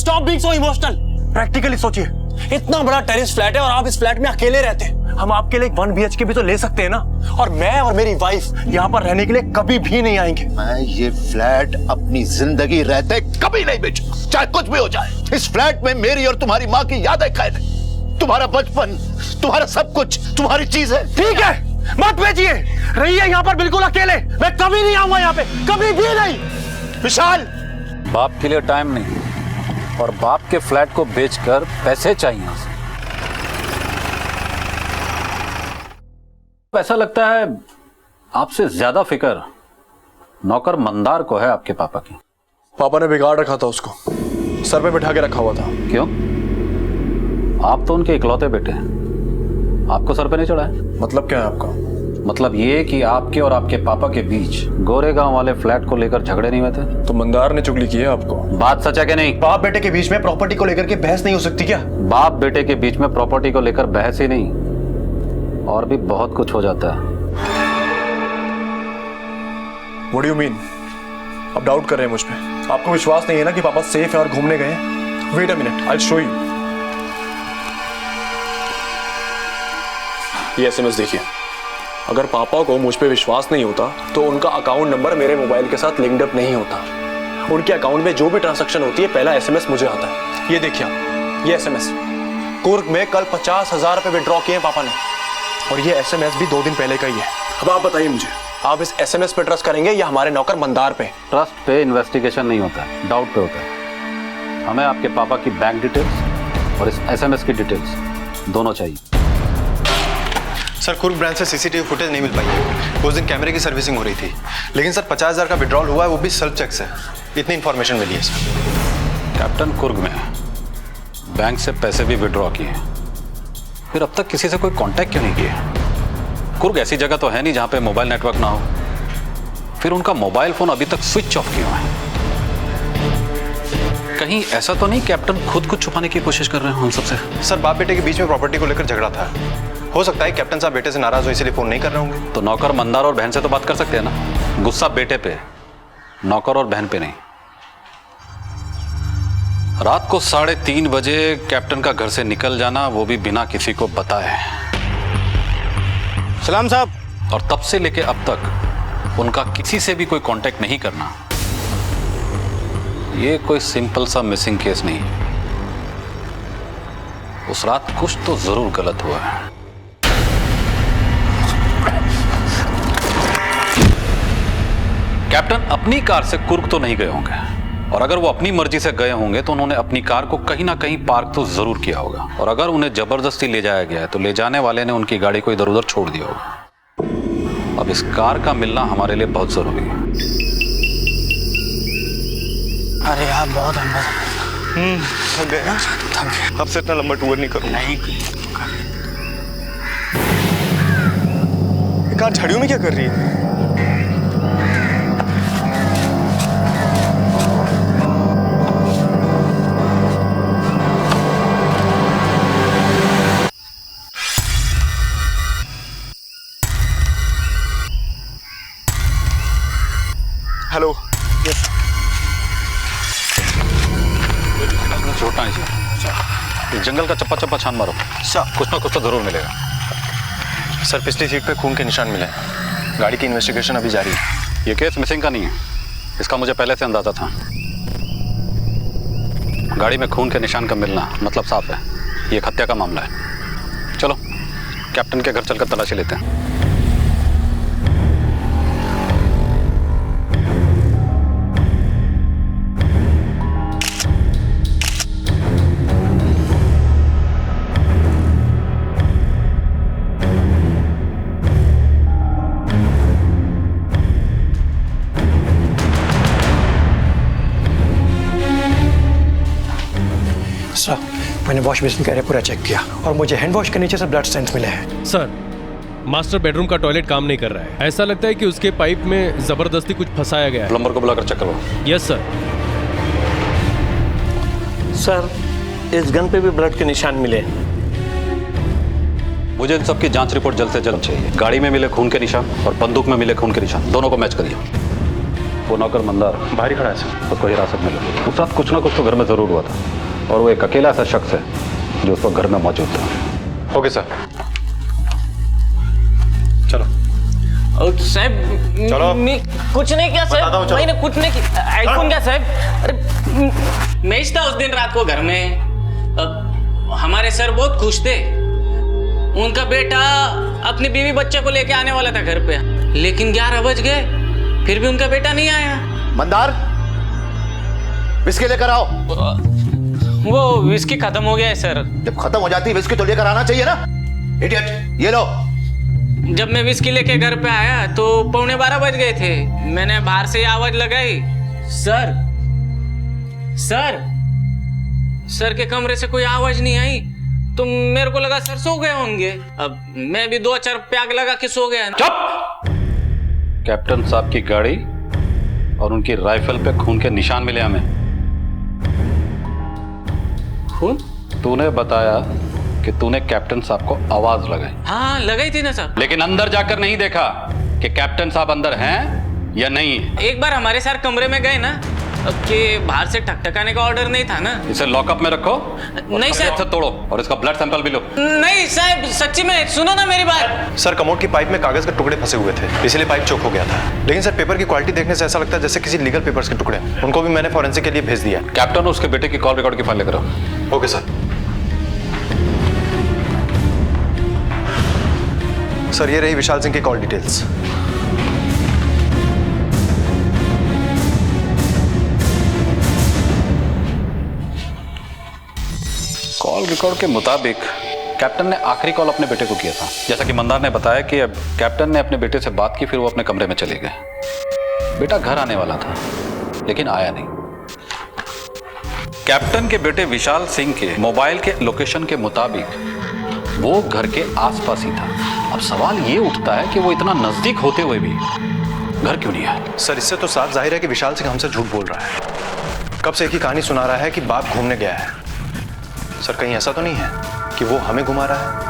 stop being so emotional. Practically सोचिए, इतना बड़ा टेरेस फ्लैट है और आप इस फ्लैट में अकेले रहते हैं। हम आपके लिए 1 BHK भी तो ले सकते हैं ना, और मैं और मेरी वाइफ यहाँ पर रहने के लिए कभी भी नहीं आएंगे। मैं ये फ्लैट अपनी जिंदगी रहते कभी नहीं बेचूं, चाहे कुछ भी हो जाए। इस फ्लैट में मेरी और तुम्हारी माँ की यादें कैद है, तुम्हारा बचपन, तुम्हारा सब कुछ, तुम्हारी चीजें। ठीक है, मत बेचिए, रहिए यहाँ पर बिल्कुल अकेले। मैं कभी नहीं आऊंगा यहाँ पे, कभी भी नहीं। विशाल, बाप के लिए टाइम नहीं, और बाप के फ्लैट को बेचकर पैसे चाहिए। ऐसा लगता है आपसे ज्यादा फिक्र नौकर मंदार को है आपके पापा की। पापा ने बिगाड़ रखा था उसको, सर पे बिठा के रखा हुआ था। क्यों? आप तो उनके इकलौते बेटे हैं, आपको सर पे नहीं चढ़ा है। मतलब क्या है आपका? मतलब ये कि आपके और आपके पापा के बीच गोरेगांव वाले फ्लैट को लेकर झगड़े नहीं हुए थे? तो मंदार ने चुगली की है आपको। बात सच है कि नहीं? बाप बेटे के बीच में प्रॉपर्टी को लेकर के बहस नहीं हो सकती क्या? बाप बेटे के बीच में प्रॉपर्टी को लेकर बहस ही नहीं, और भी बहुत कुछ हो जाता है। What do you mean? आप डाउट कर रहे हैं मुझ पे? आपको विश्वास नहीं है ना कि पापा सेफ है और घूमने गए? Wait a minute, I show you. ये एसएमएस देखिए। अगर पापा को मुझ पे विश्वास नहीं होता तो उनका अकाउंट नंबर मेरे मोबाइल के साथ लिंक्ड अप नहीं होता। उनके अकाउंट में जो भी ट्रांजैक्शन होती है पहला एसएमएस मुझे आता है। ये देखिए, ये एसएमएस कुर्ग में कल 50,000 रुपए विड्रॉ किए हैं पापा ने, और ये एसएमएस भी 2 दिन पहले का ही है। अब आप बताइए मुझे, आप इस एसएमएस पे ट्रस्ट करेंगे या हमारे नौकर मंदार पे? ट्रस्ट पे इन्वेस्टिगेशन नहीं होता है, डाउट पे होता है। हमें आपके पापा की बैंक डिटेल्स और इस एसएमएस की डिटेल्स दोनों चाहिए। सर, कुर्ग ब्रांच से सीसीटीवी फुटेज नहीं मिल पाई है। उस दिन कैमरे की सर्विसिंग हो रही थी, लेकिन सर 50,000 का विड्रॉल हुआ है, वो भी सेल्फ चेक से। इतनी इन्फॉर्मेशन मिली है सर। कैप्टन कुर्ग में बैंक से पैसे भी विड्रॉ किए, फिर अब तक किसी से कोई कांटेक्ट क्यों नहीं किया? कुर्ग ऐसी जगह तो है नहीं जहां पे मोबाइल नेटवर्क ना हो। फिर उनका मोबाइल फोन अभी तक स्विच ऑफ क्यों है? कहीं ऐसा तो नहीं कैप्टन खुद को छुपाने की कोशिश कर रहे हो हम सबसे? सर, बाप बेटे के बीच में प्रॉपर्टी को लेकर झगड़ा था। हो सकता है कैप्टन साहब बेटे से नाराज हो इसलिए फोन नहीं कर रहे होंगे। तो नौकर मंदार और बहन से तो बात कर सकते हैं ना। गुस्सा बेटे पे, नौकर और बहन पे नहीं। रात को 3:30 बजे कैप्टन का घर से निकल जाना, वो भी बिना किसी को बताए। सलाम साहब। और तब से लेके अब तक उनका किसी से भी कोई कांटेक्ट नहीं करना, ये कोई सिंपल सा मिसिंग केस नहीं। उस रात कुछ तो जरूर गलत हुआ है। कैप्टन अपनी कार से कुर्ग तो नहीं गए होंगे, और अगर वो अपनी मर्जी से गए होंगे तो उन्होंने अपनी कार को कहीं ना कहीं पार्क तो जरूर किया होगा। और अगर उन्हें जबरदस्ती ले जाया गया है तो ले जाने वाले ने उनकी गाड़ी को इधर उधर छोड़ दिया होगा। अब इस कार का मिलना हमारे लिए बहुत जरूरी है। अरे यार, बहुत थक गए ना? अब से इतना लंबा टूर नहीं करूँगा। नहीं। कार झाड़ियों में क्या कर रही है? हेलो। छोटा नहीं, जंगल का चप्पा चप्पा छान मारो, कुछ ना कुछ तो जरूर मिलेगा। सर, पिछली सीट पे खून के निशान मिले हैं। गाड़ी की इन्वेस्टिगेशन अभी जारी है। ये केस मिसिंग का नहीं है, इसका मुझे पहले से अंदाजा था। गाड़ी में खून के निशान का मिलना मतलब साफ है, ये एक हत्या का मामला है। चलो कैप्टन के घर चलकर तलाशी लेते हैं। सर, मैंने वॉश बेसिन का एरिया पूरा चेक किया और मुझे हैंड वॉश के नीचे से ब्लड स्टेन्स मिले हैं। सर, मास्टर बेडरूम का टॉयलेट काम नहीं कर रहा है। ऐसा लगता है कि उसके पाइप में जबरदस्ती कुछ फंसाया गया है। प्लम्बर को बुलाकर चेक करो। Yes sir. सर, इस गन पे भी ब्लड के निशान मिले। मुझे इन सब की जांच रिपोर्ट जल्द से जल्द चाहिए। गाड़ी में मिले खून के निशान और बंदूक में मिले खून के निशान, दोनों को मैच करिए। वो नौकर मंदार बाहर ही खड़ा है सर, उसको हिरासत में लो। उस रात कुछ ना कुछ तो घर में जरूर हुआ था, और वो एक अकेला ऐसा शख्स है जो उस वक्त घर में मौजूद था। ओके सर, चलो। साहब, चलो। कुछ नहीं किया साहब, मैंने कुछ नहीं किया। आईफोन क्या साहब? अरे मैं था उस दिन रात को घर में। हमारे सर बहुत खुश थे, उनका बेटा अपनी बीवी बच्चे को लेके आने वाला था घर पे, लेकिन 11 बज गए, फिर भी उनका बेटा नहीं आया। मंदार, विस्की लेकर आओ। वो विस्की खत्म हो गया है सर। जब खत्म हो जाती है विस्की तो लेकर आना चाहिए ना। इडियट, ये लो। जब मैं विस्की लेके घर पे आया तो 11:15 बज गए थे। मैंने बाहर से आवाज लगाई, सर सर सर के कमरे से कोई आवाज नहीं आई, तो मेरे को लगा सर सो गए होंगे। अब मैं भी 2-4 पैग लगा के सो गया। चुप! कैप्टन साहब की गाड़ी और उनकी राइफल पे खून के निशान मिले हमें। खून? तूने बताया कि तूने कैप्टन साहब को आवाज लगाई। हाँ, लगाई थी ना साहब। लेकिन अंदर जाकर नहीं देखा कि कैप्टन साहब अंदर हैं या नहीं। एक बार हमारे साथ कमरे में गए ना, कि बाहर से ठकठकाने का ऑर्डर नहीं था ना। इसे लॉकअप में रखो। नहीं साहब। से तोड़ो और इसका ब्लड सैंपल भी लो। नहीं साहब, सच्ची में सुनो ना मेरी बात। सर कमोड की पाइप में कागज के टुकड़े फंसे हुए थे, इसलिए पाइप चोक हो गया था। लेकिन सर पेपर की क्वालिटी देखने से ऐसा लगता है जैसे किसी लीगल पेपर्स के टुकड़े। उनको भी मैंने फॉरेंसिक के लिए भेज दिया। कैप्टन, उसके बेटे की कॉल रिकॉर्ड की फाइल लेकर आओ। Okay sir. सर ये रही विशाल सिंह की कॉल डिटेल्स। कॉल रिकॉर्ड के मुताबिक कैप्टन ने आखिरी कॉल अपने बेटे को किया था। जैसा कि मंदार ने बताया कि अब कैप्टन ने अपने बेटे से बात की, फिर वो अपने कमरे में चले गए। बेटा घर आने वाला था लेकिन आया नहीं। कैप्टन के बेटे विशाल सिंह के मोबाइल के लोकेशन के मुताबिक वो घर के आसपास ही था। अब सवाल ये उठता है कि वो इतना नजदीक होते हुए भी घर क्यों नहीं आया? सर इससे तो साफ जाहिर है कि विशाल सिंह हमसे झूठ बोल रहा है। कब से एक ही कहानी सुना रहा है कि बाप घूमने गया है। सर कहीं ऐसा तो नहीं है कि वो हमें घुमा रहा है?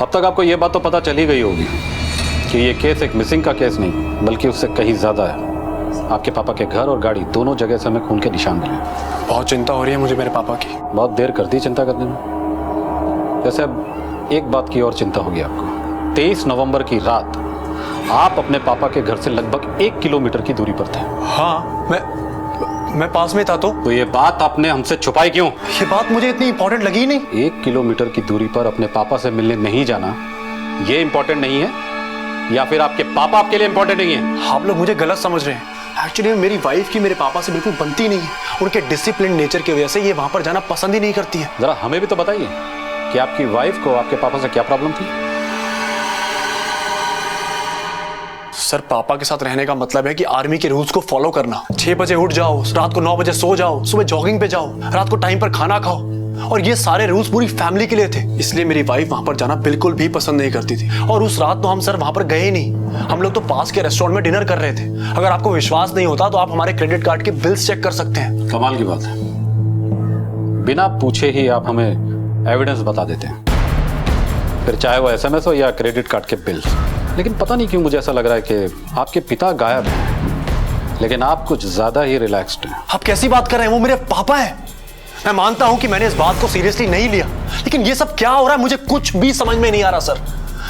अब तक आपको यह बात तो पता चल ही गई होगी कि ये केस एक मिसिंग का केस नहीं बल्कि उससे कहीं ज्यादा है। आपके पापा के घर और गाड़ी दोनों जगह से हमें खून के निशान मिले। बहुत चिंता हो रही है मुझे मेरे पापा की। बहुत देर कर दी चिंता करने में। वैसे अब एक बात की और चिंता होगी आपको। 23 नवंबर की रात आप अपने पापा के घर से लगभग 1 किलोमीटर की दूरी पर थे। हाँ, मैं पास में था। तो ये बात आपने हमसे छुपाई क्यों? ये बात मुझे इतनी इंपॉर्टेंट लगी नहीं। 1 किलोमीटर की दूरी पर अपने पापा से मिलने नहीं जाना ये इंपॉर्टेंट नहीं है या फिर आपके पापा आपके लिए इंपॉर्टेंट नहीं है? आप लोग मुझे गलत समझ रहे हैं। एक्चुअली मेरी वाइफ की मेरे पापा से बिल्कुल बनती नहीं है। उनके डिसिप्लिन नेचर की वजह से ये वहां पर जाना पसंद ही नहीं करती है। जरा हमें भी तो बताइए कि आपकी वाइफ को आपके पापा से क्या प्रॉब्लम थी? सर पापा के साथ रहने का मतलब है कि आर्मी के रूल्स को फॉलो करना। 6 बजे उठ जाओ, रात को 9 बजे सो जाओ, सुबह जॉगिंग पे जाओ, रात को टाइम पर खाना खाओ। और ये सारे रूल्स पूरी फैमिली के लिए थे। इसलिए मेरी वाइफ वहां पर जाना बिल्कुल भी पसंद नहीं करती थी। और उस रात तो हम सर वहां पर गए ही नहीं। हम लोग तो पास के रेस्टोरेंट में डिनर कर रहे थे। अगर आपको विश्वास नहीं होता तो आप हमारे क्रेडिट कार्ड के बिल्स चेक कर सकते हैं। कमाल की बात है, बिना पूछे ही आप हमें एविडेंस बता देते हैं, फिर चाहे वो SMS हो या क्रेडिट कार्ड के बिल। लेकिन पता नहीं क्यों मुझे ऐसा लग रहा है कि आपके पिता गायब हैं, लेकिन आप कुछ ज्यादा ही रिलैक्स्ड हैं। आप कैसी बात कर रहे हैं? वो मेरे पापा है। मैं मानता हूं कि मैंने इस बात को सीरियसली नहीं लिया, लेकिन ये सब क्या हो रहा है मुझे कुछ भी समझ में नहीं आ रहा। सर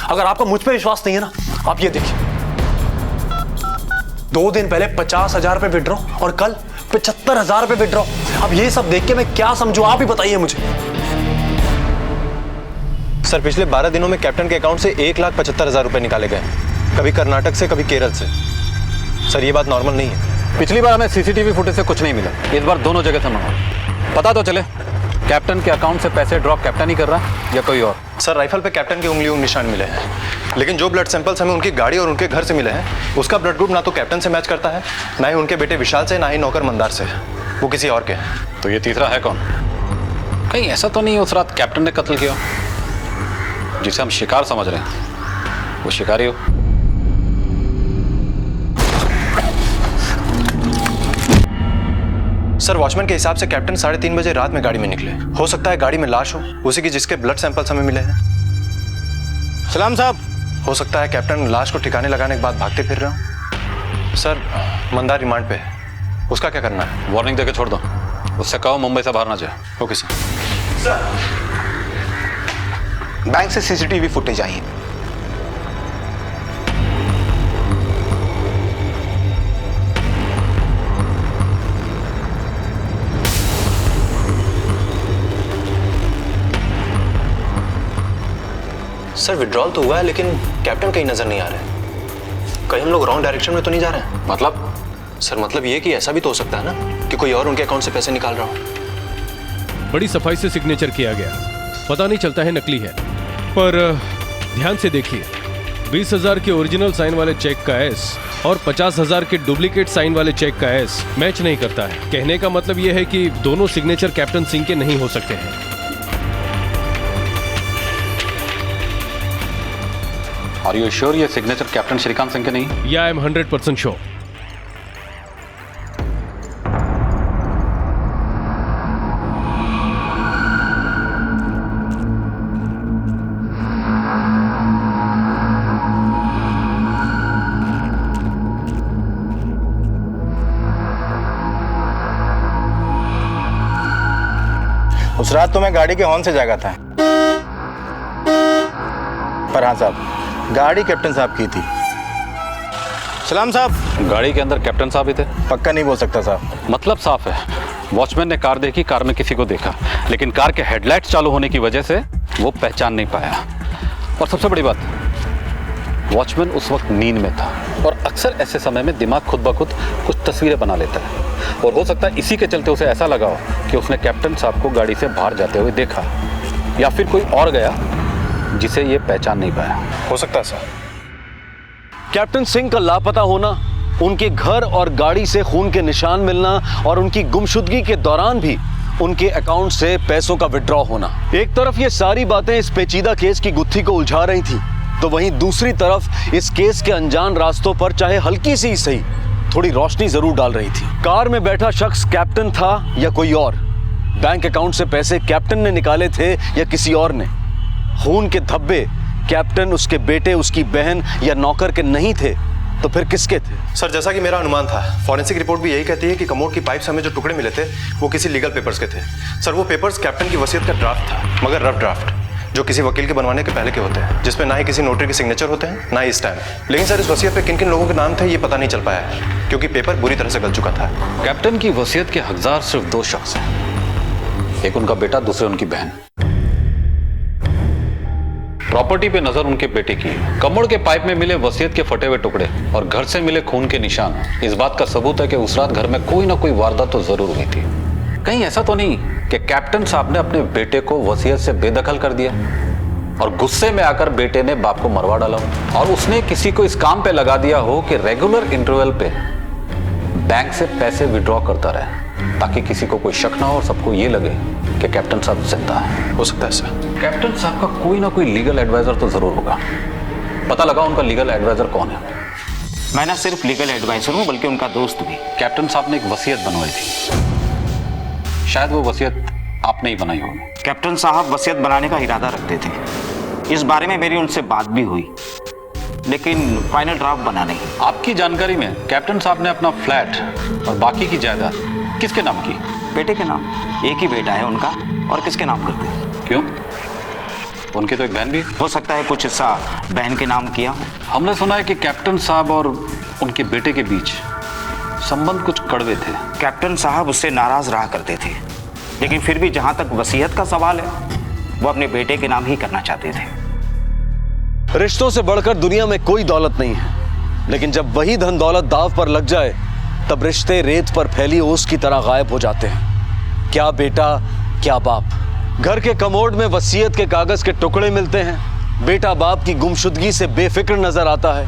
अगर आपको मुझ पर विश्वास नहीं है ना, आप ये देखिए, 2 दिन पहले 50,000 रुपए विड्रॉ और कल 75,000 रुपए विड्रॉ। अब ये सब देख के मैं क्या समझूं, आप ही बताइए मुझे। सर पिछले 12 दिनों में कैप्टन के अकाउंट से 1,75,000 रुपए निकाले गए, कभी कर्नाटक से कभी केरल से। सर ये बात नॉर्मल नहीं है। पिछली बार हमें CCTV फुटेज से कुछ नहीं मिला, इस बार दोनों जगह से मंगवा। पता तो चले कैप्टन के अकाउंट से पैसे ड्रॉप कैप्टन ही कर रहा है या कोई और? सर राइफल पे कैप्टन के उंगलियों निशान मिले हैं, लेकिन जो ब्लड सैंपल्स हमें उनकी गाड़ी और उनके घर से मिले हैं उसका ब्लड ग्रुप ना तो कैप्टन से मैच करता है, ना ही उनके बेटे विशाल से, ना ही नौकर मंदार से। वो किसी और के हैं। तो ये तीसरा है कौन? कहीं ऐसा तो नहीं उस रात कैप्टन ने कत्ल किया जिसे हम शिकार समझ रहे हैं, वो शिकारी हो? सर वॉचमैन के हिसाब से कैप्टन 3:30 बजे रात में गाड़ी में निकले। हो सकता है गाड़ी में लाश हो, उसी की जिसके ब्लड सैंपल्स हमें मिले हैं। सलाम साहब। हो सकता है कैप्टन लाश को ठिकाने लगाने के बाद भागते फिर रहे हो। सर मंदार रिमांड पे, उसका क्या करना है? वार्निंग देके छोड़ दो, उससे कहो मुंबई से बाहर ना जाए। Okay sir. बैंक से CCTV फुटेज आई है। सर विड्रॉल तो हुआ है लेकिन कैप्टन कहीं नजर नहीं आ रहा है। कहीं हम लोग रॉन्ग डायरेक्शन में तो नहीं जा रहे हैं? मतलब? सर मतलब ये कि ऐसा भी तो हो सकता है ना कि कोई और उनके अकाउंट से पैसे निकाल रहा हो। बड़ी सफाई से सिग्नेचर किया गया, पता नहीं चलता है नकली है। पर ध्यान से देखिए, 20,000 के ओरिजिनल साइन वाले चेक का S और 50,000 के डुप्लीकेट साइन वाले चेक का S मैच नहीं करता है। कहने का मतलब यह है कि दोनों सिग्नेचर कैप्टन सिंह के नहीं हो सकते हैं। Are you sure ये सिग्नेचर कैप्टन श्रीकांत सिंह के नहीं? या आई एम 100% श्योर। उस रात तो मैं गाड़ी के हॉर्न से जागा था, पर हाँ साहब, गाड़ी कैप्टन साहब की थी। सलाम साहब। गाड़ी के अंदर कैप्टन साहब ही थे? पक्का नहीं बोल सकता साहब। मतलब साफ है, वॉचमैन ने कार देखी, कार में किसी को देखा, लेकिन कार के हेडलाइट्स चालू होने की वजह से वो पहचान नहीं पाया। और सबसे बड़ी बात, वॉचमैन उस वक्त नींद में था और अक्सर ऐसे समय में दिमाग खुद ब खुद कुछ तस्वीरें बना लेता है, और हो सकता है इसी के चलते उसे ऐसा लगा हो कि उसने कैप्टन साहब को गाड़ी से बाहर जाते हुए देखा, या फिर कोई और गया जिसे ये पहचान नहीं पाया। हो सकता है सर। कैप्टन सिंह का लापता होना, उनके घर और गाड़ी से खून के निशान मिलना और उनकी गुमशुदगी के दौरान भी उनके अकाउंट से पैसों का विड्रॉ होना, एक तरफ ये सारी बातें इस पेचीदा केस की गुत्थी को उलझा रही थी, तो वहीं दूसरी तरफ इस केस के अनजान रास्तों पर चाहे हल्की सी सही थोड़ी रोशनी जरूर डाल रही थी। कार में बैठा शख्स कैप्टन था या कोई और? बैंक अकाउंट से पैसे कैप्टन ने निकाले थे या किसी और ने? खून के धब्बे कैप्टन, उसके बेटे, उसकी बहन या नौकर के नहीं थे तो फिर किसके थे? सर, जैसा कि मेरा अनुमान था, फॉरेंसिक रिपोर्ट भी यही कहती है कि कमोड की पाइप से हमें जो टुकड़े मिले थे वो किसी लीगल पेपर्स के थे। सर, वो पेपर्स कैप्टन की वसीयत का ड्राफ्ट था, मगर रफ ड्राफ्ट, जो किसी वकील के बनवाने के पहले के होते हैं, जिसमें ना ही किसी नोटरी के सिग्नेचर होते हैं, ना ही स्टैम्प। लेकिन सर, इस वसीयत पे किन किन लोगों के नाम थे ये पता नहीं चल पाया है, क्योंकि पेपर बुरी तरह से गल चुका था। कैप्टन की वसीयत के हकदार सिर्फ 2 शख्स हैं, एक उनका बेटा, दूसरे उनकी बहन। प्रॉपर्टी पे नजर उनके बेटे की, कमोड के पाइप में मिले वसीयत के फटे हुए टुकड़े और घर से मिले खून के निशान इस बात का सबूत है कि उस रात घर में कोई ना कोई वारदात तो जरूर हुई थी। कहीं ऐसा तो नहीं कि कैप्टन साहब ने अपने बेटे को वसीयत से बेदखल कर दिया और गुस्से में आकर बेटे ने बाप को मरवा डाला और उसने किसी को इस काम पे लगा दिया हो कि रेगुलर इंटरवल पे बैंक से पैसे विड्रॉ करता रहे, ताकि किसी को कोई शक ना हो और सबको ये लगे कि कैप्टन साहब जिंदा है। हो सकता है सर। कैप्टन साहब का कोई ना कोई लीगल एडवाइजर तो जरूर होगा। पता लगा उनका लीगल एडवाइजर कौन है? मैं ना सिर्फ लीगल एडवाइजर हूँ, बल्कि उनका दोस्त भी। कैप्टन साहब ने एक वसीयत बनवाई थी, शायद वो वसीयत आपने ही बनाई होगी। कैप्टन साहब वसीयत बनाने का इरादा रखते थे, इस बारे में मेरी उनसे बात भी हुई, लेकिन फाइनल ड्राफ्ट बना नहीं। आपकी जानकारी में कैप्टन साहब ने अपना फ्लैट और बाकी की जायदाद किसके नाम की? बेटे के नाम। एक ही बेटा है उनका, और किसके नाम करते हैं? क्यों? उनकी तो एक बहन भी हो सकता है, कुछ हिस्सा बहन के नाम किया। हमने सुना है कि कैप्टन साहब और उनके बेटे के बीच संबंध कुछ कड़वे थे। कैप्टन साहब उससे नाराज रहा करते थे, लेकिन फिर भी जहां तक वसीयत का सवाल है, वो अपने बेटे के नाम ही करना चाहते थे। रिश्तों से बढ़कर दुनिया में कोई दौलत नहीं है, लेकिन जब वही धन दौलत दाव पर लग जाए तब रिश्ते रेत पर फैली ओस की तरह गायब हो जाते हैं। क्या बेटा, क्या बाप। घर के कमोड में वसीयत के कागज के टुकड़े मिलते हैं, बेटा बाप की गुमशुदगी से बेफिक्र नजर आता है,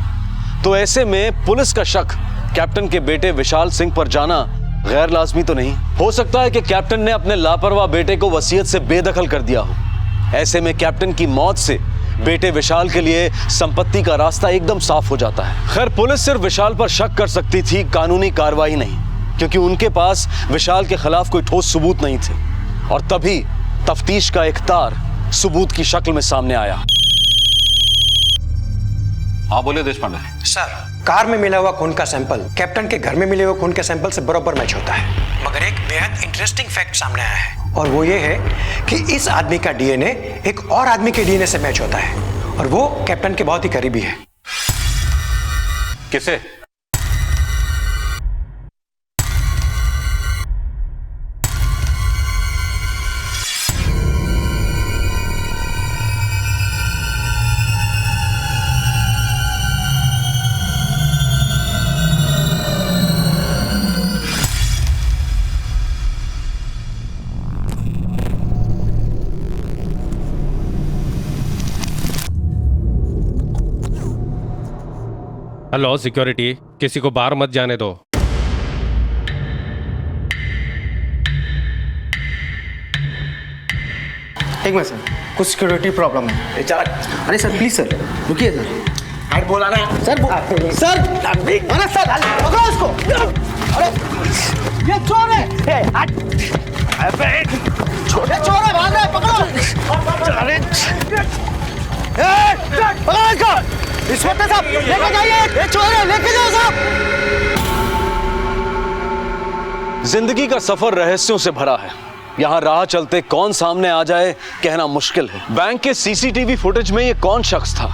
तो ऐसे में पुलिस का शक कैप्टन के बेटे विशाल सिंह पर जाना गैर लाजमी तो नहीं? हो सकता है कि कैप्टन ने अपने लापरवाह बेटे को वसीयत से बेदखल कर दिया हो। ऐसे में कैप्टन की मौत से बेटे विशाल के लिए संपत्ति का रास्ता एकदम साफ हो जाता है। खैर, पुलिस सिर्फ विशाल पर शक कर सकती थी, कानूनी कार्रवाई नहीं, क्योंकि उनके पास विशाल के खिलाफ कोई ठोस सबूत नहीं थे। और तभी तफ्तीश का एक तार सबूत की शक्ल में सामने आया। हाँ बोले देश पांडे। सर, कार में मिला हुआ खून का सैंपल कैप्टन के घर में मिले हुए खून के सैंपल से बराबर मैच होता है, मगर एक बेहद इंटरेस्टिंग फैक्ट सामने आया है, और वो ये है कि इस आदमी का डीएनए एक और आदमी के डीएनए से मैच होता है, और वो कैप्टन के बहुत ही करीबी है। किसे? हेलो सिक्योरिटी, किसी को बाहर मत जाने दो। एक मिनट सर, कुछ सिक्योरिटी प्रॉब्लम है। अरे सर प्लीज सर, रुकिए सर। अरे बोला ना सर, सर अरे सर पकड़ो इसको। अरे ये चोर है। अबे छोटे चोर है, भाग रहा है, पकड़ो। अरे पकड़ो इसको। इंस्पेक्टर साहब लेके जाइए, ये चोर है, लेके जाओ साहब। जिंदगी का सफर रहस्यों से भरा है, यहाँ राह चलते कौन सामने आ जाए कहना मुश्किल है। बैंक के सीसीटीवी फुटेज में ये कौन शख्स था?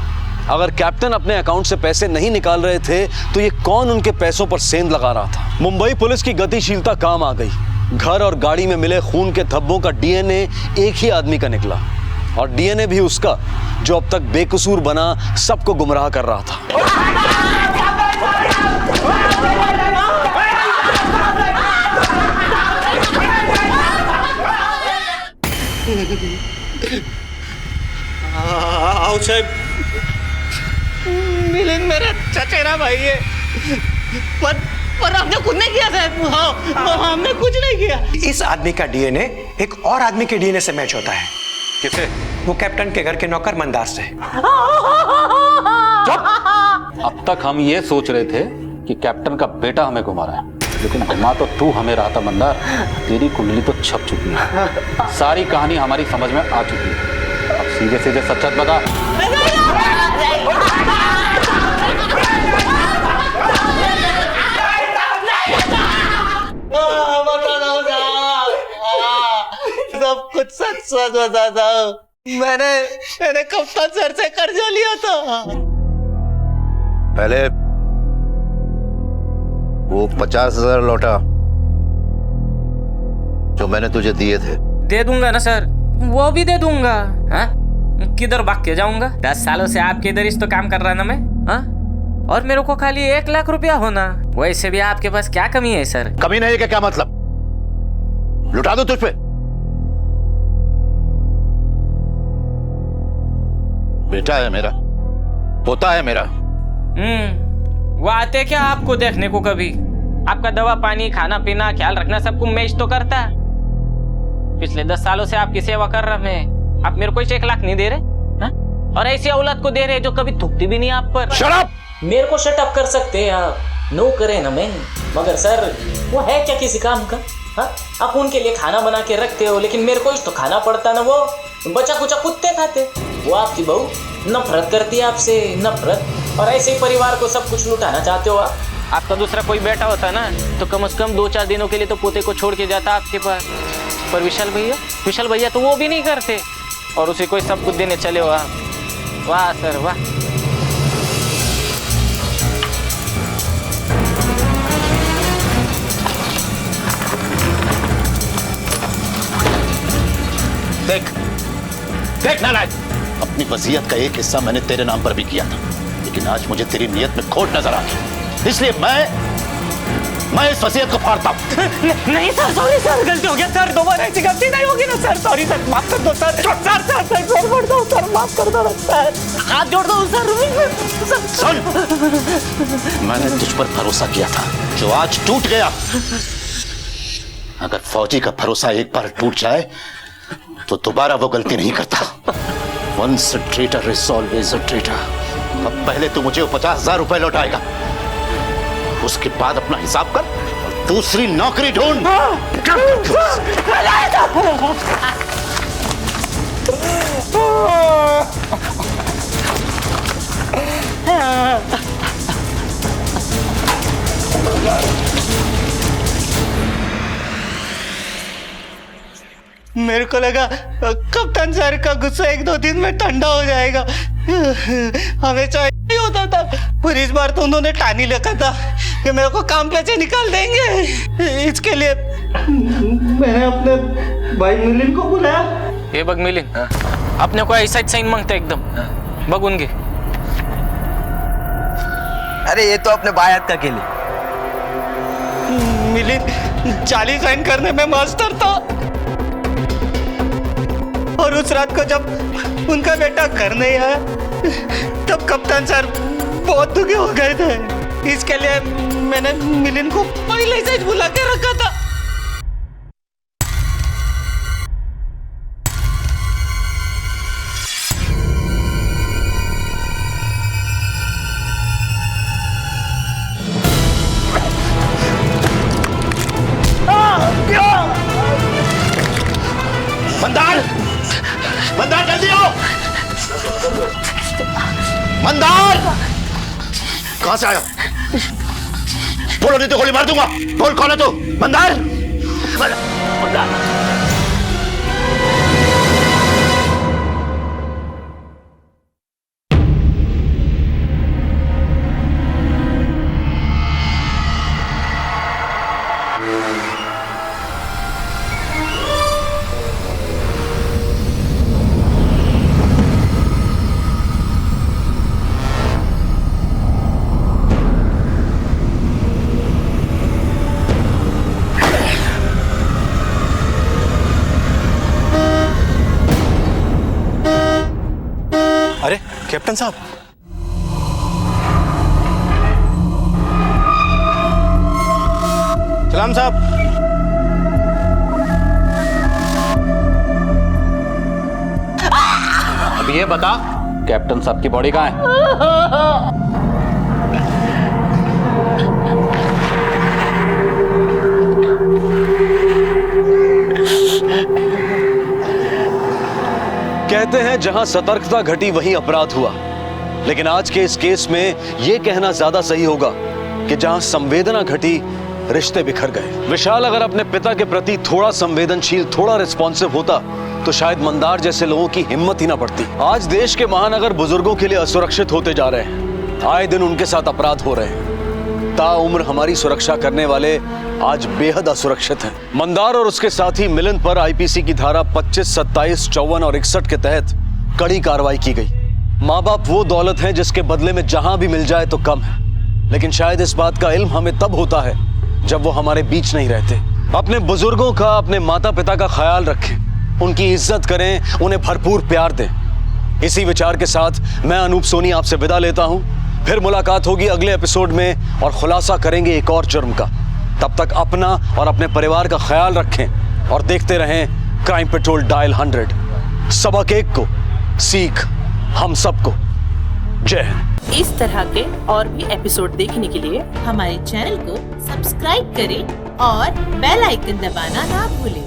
अगर कैप्टन अपने अकाउंट से पैसे नहीं निकाल रहे थे तो ये कौन उनके पैसों पर सेंध लगा रहा था? मुंबई पुलिस की गतिशीलता काम आ गई। घर और गाड़ी में मिले खून के धब्बों का डीएनए एक ही आदमी का निकला, और डीएनए भी उसका जो अब तक बेकसूर बना सबको गुमराह कर रहा था। आओ साहब, मिलिंद मेरा चचेरा भाई है, पर हमने कुछ नहीं किया साहब। हमने कुछ नहीं किया। इस आदमी का डीएनए एक और आदमी के डीएनए से मैच होता है। किसे? वो कैप्टन के घर के नौकर मंदार से। अब तक हम ये सोच रहे थे कि कैप्टन का बेटा हमें घुमा रहा है, लेकिन घुमा तो तू हमें रहा था मंदार। तेरी कुंडली तो छप चुकी है, सारी कहानी हमारी समझ में आ चुकी है। अब सीधे सीधे सच बता। सब कुछ सच सच बताता हूँ। मैंने कप्तान सर से कर्जा लिया था। पहले वो 50,000 लौटा जो मैंने तुझे दिए थे। दे दूंगा ना सर, वो भी दे दूंगा। हाँ? किधर भाग के जाऊंगा? 10 सालों से आपके इधर इस तो काम कर रहा ना मैं। हाँ? और मेरे को खाली 1 लाख रुपया होना। वैसे भी आपके पास क्या कमी है सर? कमी नहीं है क्या मतलब? लुटा दो तुझ पे। बेटा है मेरा, पोता है मेरा। वो आते क्या आपको देखने को? कभी आपका दवा पानी खाना पीना ख्याल रखना सबको मैच तो करता। पिछले 10 सालों से आपकी सेवा कर रहा मैं। आप मेरे को 1 लाख नहीं दे रहे हा? और ऐसी औलाद को दे रहे जो कभी थूकती भी नहीं आप पर। Shut up! मेरे को शट अप कर सकते हैं आप, नो करे ना मैं, मगर सर वो है क्या किसी काम का? हाँ? आप उनके लिए खाना बना के रखते हो, लेकिन मेरे को तो खाना पड़ता ना। वो बचा कुचा कुत्ते खाते। वो आपकी बहू नफरत करती है आपसे, नफरत। और ऐसे ही परिवार को सब कुछ लुटाना चाहते हो आप। आपका दूसरा कोई बेटा होता ना तो कम से कम 2-4 दिनों के लिए तो पोते को छोड़ के जाता आपके पास। पर विशाल भैया तो वो भी नहीं करते, और उसे कोई सब कुछ देने चले हो आप। वाह सर वाह। देख नारायण, अपनी वसीयत का एक हिस्सा मैंने तेरे नाम पर भी किया था, लेकिन आज मुझे तेरी नीयत में खोट नजर आ गई, इसलिए मैं इस वसीयत को फाड़ता हूं। नहीं सर, सॉरी सर, गलती हो गया सर। दोबारा ऐसी गलती नहीं होगी ना सर। सॉरी सर, माफ कर दो सर। छोड़ दो सर, माफ कर दो सर। हाथ जोड़ दो सर। सुन, मैंने तुझ पर भरोसा किया था जो आज टूट गया। अगर फौजी का भरोसा एक बार टूट जाए तो दोबारा वो गलती नहीं करता। Once a traitor is always a traitor। अब पहले तू मुझे 50,000 रुपए लौटाएगा, उसके बाद अपना हिसाब कर और दूसरी नौकरी ढूंढ। मेरे को लगा कप्तान सर का गुस्सा 1-2 दिन में ठंडा हो जाएगा, हमें चाहिए नहीं होता था। पर इस बार तो उन्होंने ठानी रखा था कि मेरे को काम पे से निकाल देंगे। इसके लिए मैंने अपने भाई मिलिंद को बुलाया। ये बग मिलिंद, अपने को ऐसा ही साइन मांगता एकदम बगुन के। अरे ये तो अपने बायत का के लिए मिलिंद 40 साइन करने में मास्टर था, और उस रात को जब उनका बेटा घर नहीं आया तब कप्तान सर बहुत दुखी हो गए थे। इसके लिए मैंने मिलिंद को पहले से बुला के रखा था। मंदार जल्दी आओ। मंदार कहां से आया? बोलो नहीं तो गोली मार दूंगा। बोल कौन है तू? मंदार, मंदार कैप्टन साहब, सलाम साहब। अब ये बता, कैप्टन साहब की बॉडी कहाँ है? कहते हैं जहां सतर्कता घटी वहीं अपराध हुआ, लेकिन आज के इस केस में यह कहना ज्यादा सही होगा कि जहां संवेदना घटी रिश्ते बिखर गए। विशाल अगर अपने पिता के प्रति थोड़ा संवेदनशील, थोड़ा रिस्पॉन्सिव होता तो शायद मंदार जैसे लोगों की हिम्मत ही ना पड़ती। आज देश के महानगर बुजुर्गों के लिए असुरक्षित होते जा रहे हैं, आए दिन उनके साथ अपराध हो रहे हैं। ताउम्र हमारी सुरक्षा करने वाले आज बेहद असुरक्षित हैं। मंदार और उसके साथी मिलन पर आईपीसी की धारा 25, 27, 54 और 61 के तहत कड़ी कार्रवाई की गई। माँ बाप वो दौलत है जिसके बदले में जहां भी मिल जाए तो कम है, लेकिन शायद इस बात का इल्म हमें तब होता है जब वो हमारे बीच नहीं रहते। अपने बुजुर्गों का, अपने माता पिता का ख्याल रखें, उनकी इज्जत करें, उन्हें भरपूर प्यार दें। इसी विचार के साथ मैं अनूप सोनी आपसे विदा लेता हूं। फिर मुलाकात होगी अगले एपिसोड में और खुलासा करेंगे एक और जुर्म का। तब तक अपना और अपने परिवार का ख्याल रखें और देखते रहें क्राइम पेट्रोल डायल 100। सबक एक को, सीख हम सबको। जय हिंद। इस तरह के और भी एपिसोड देखने के लिए हमारे चैनल को सब्सक्राइब करें और बेल आइकन दबाना ना भूलें।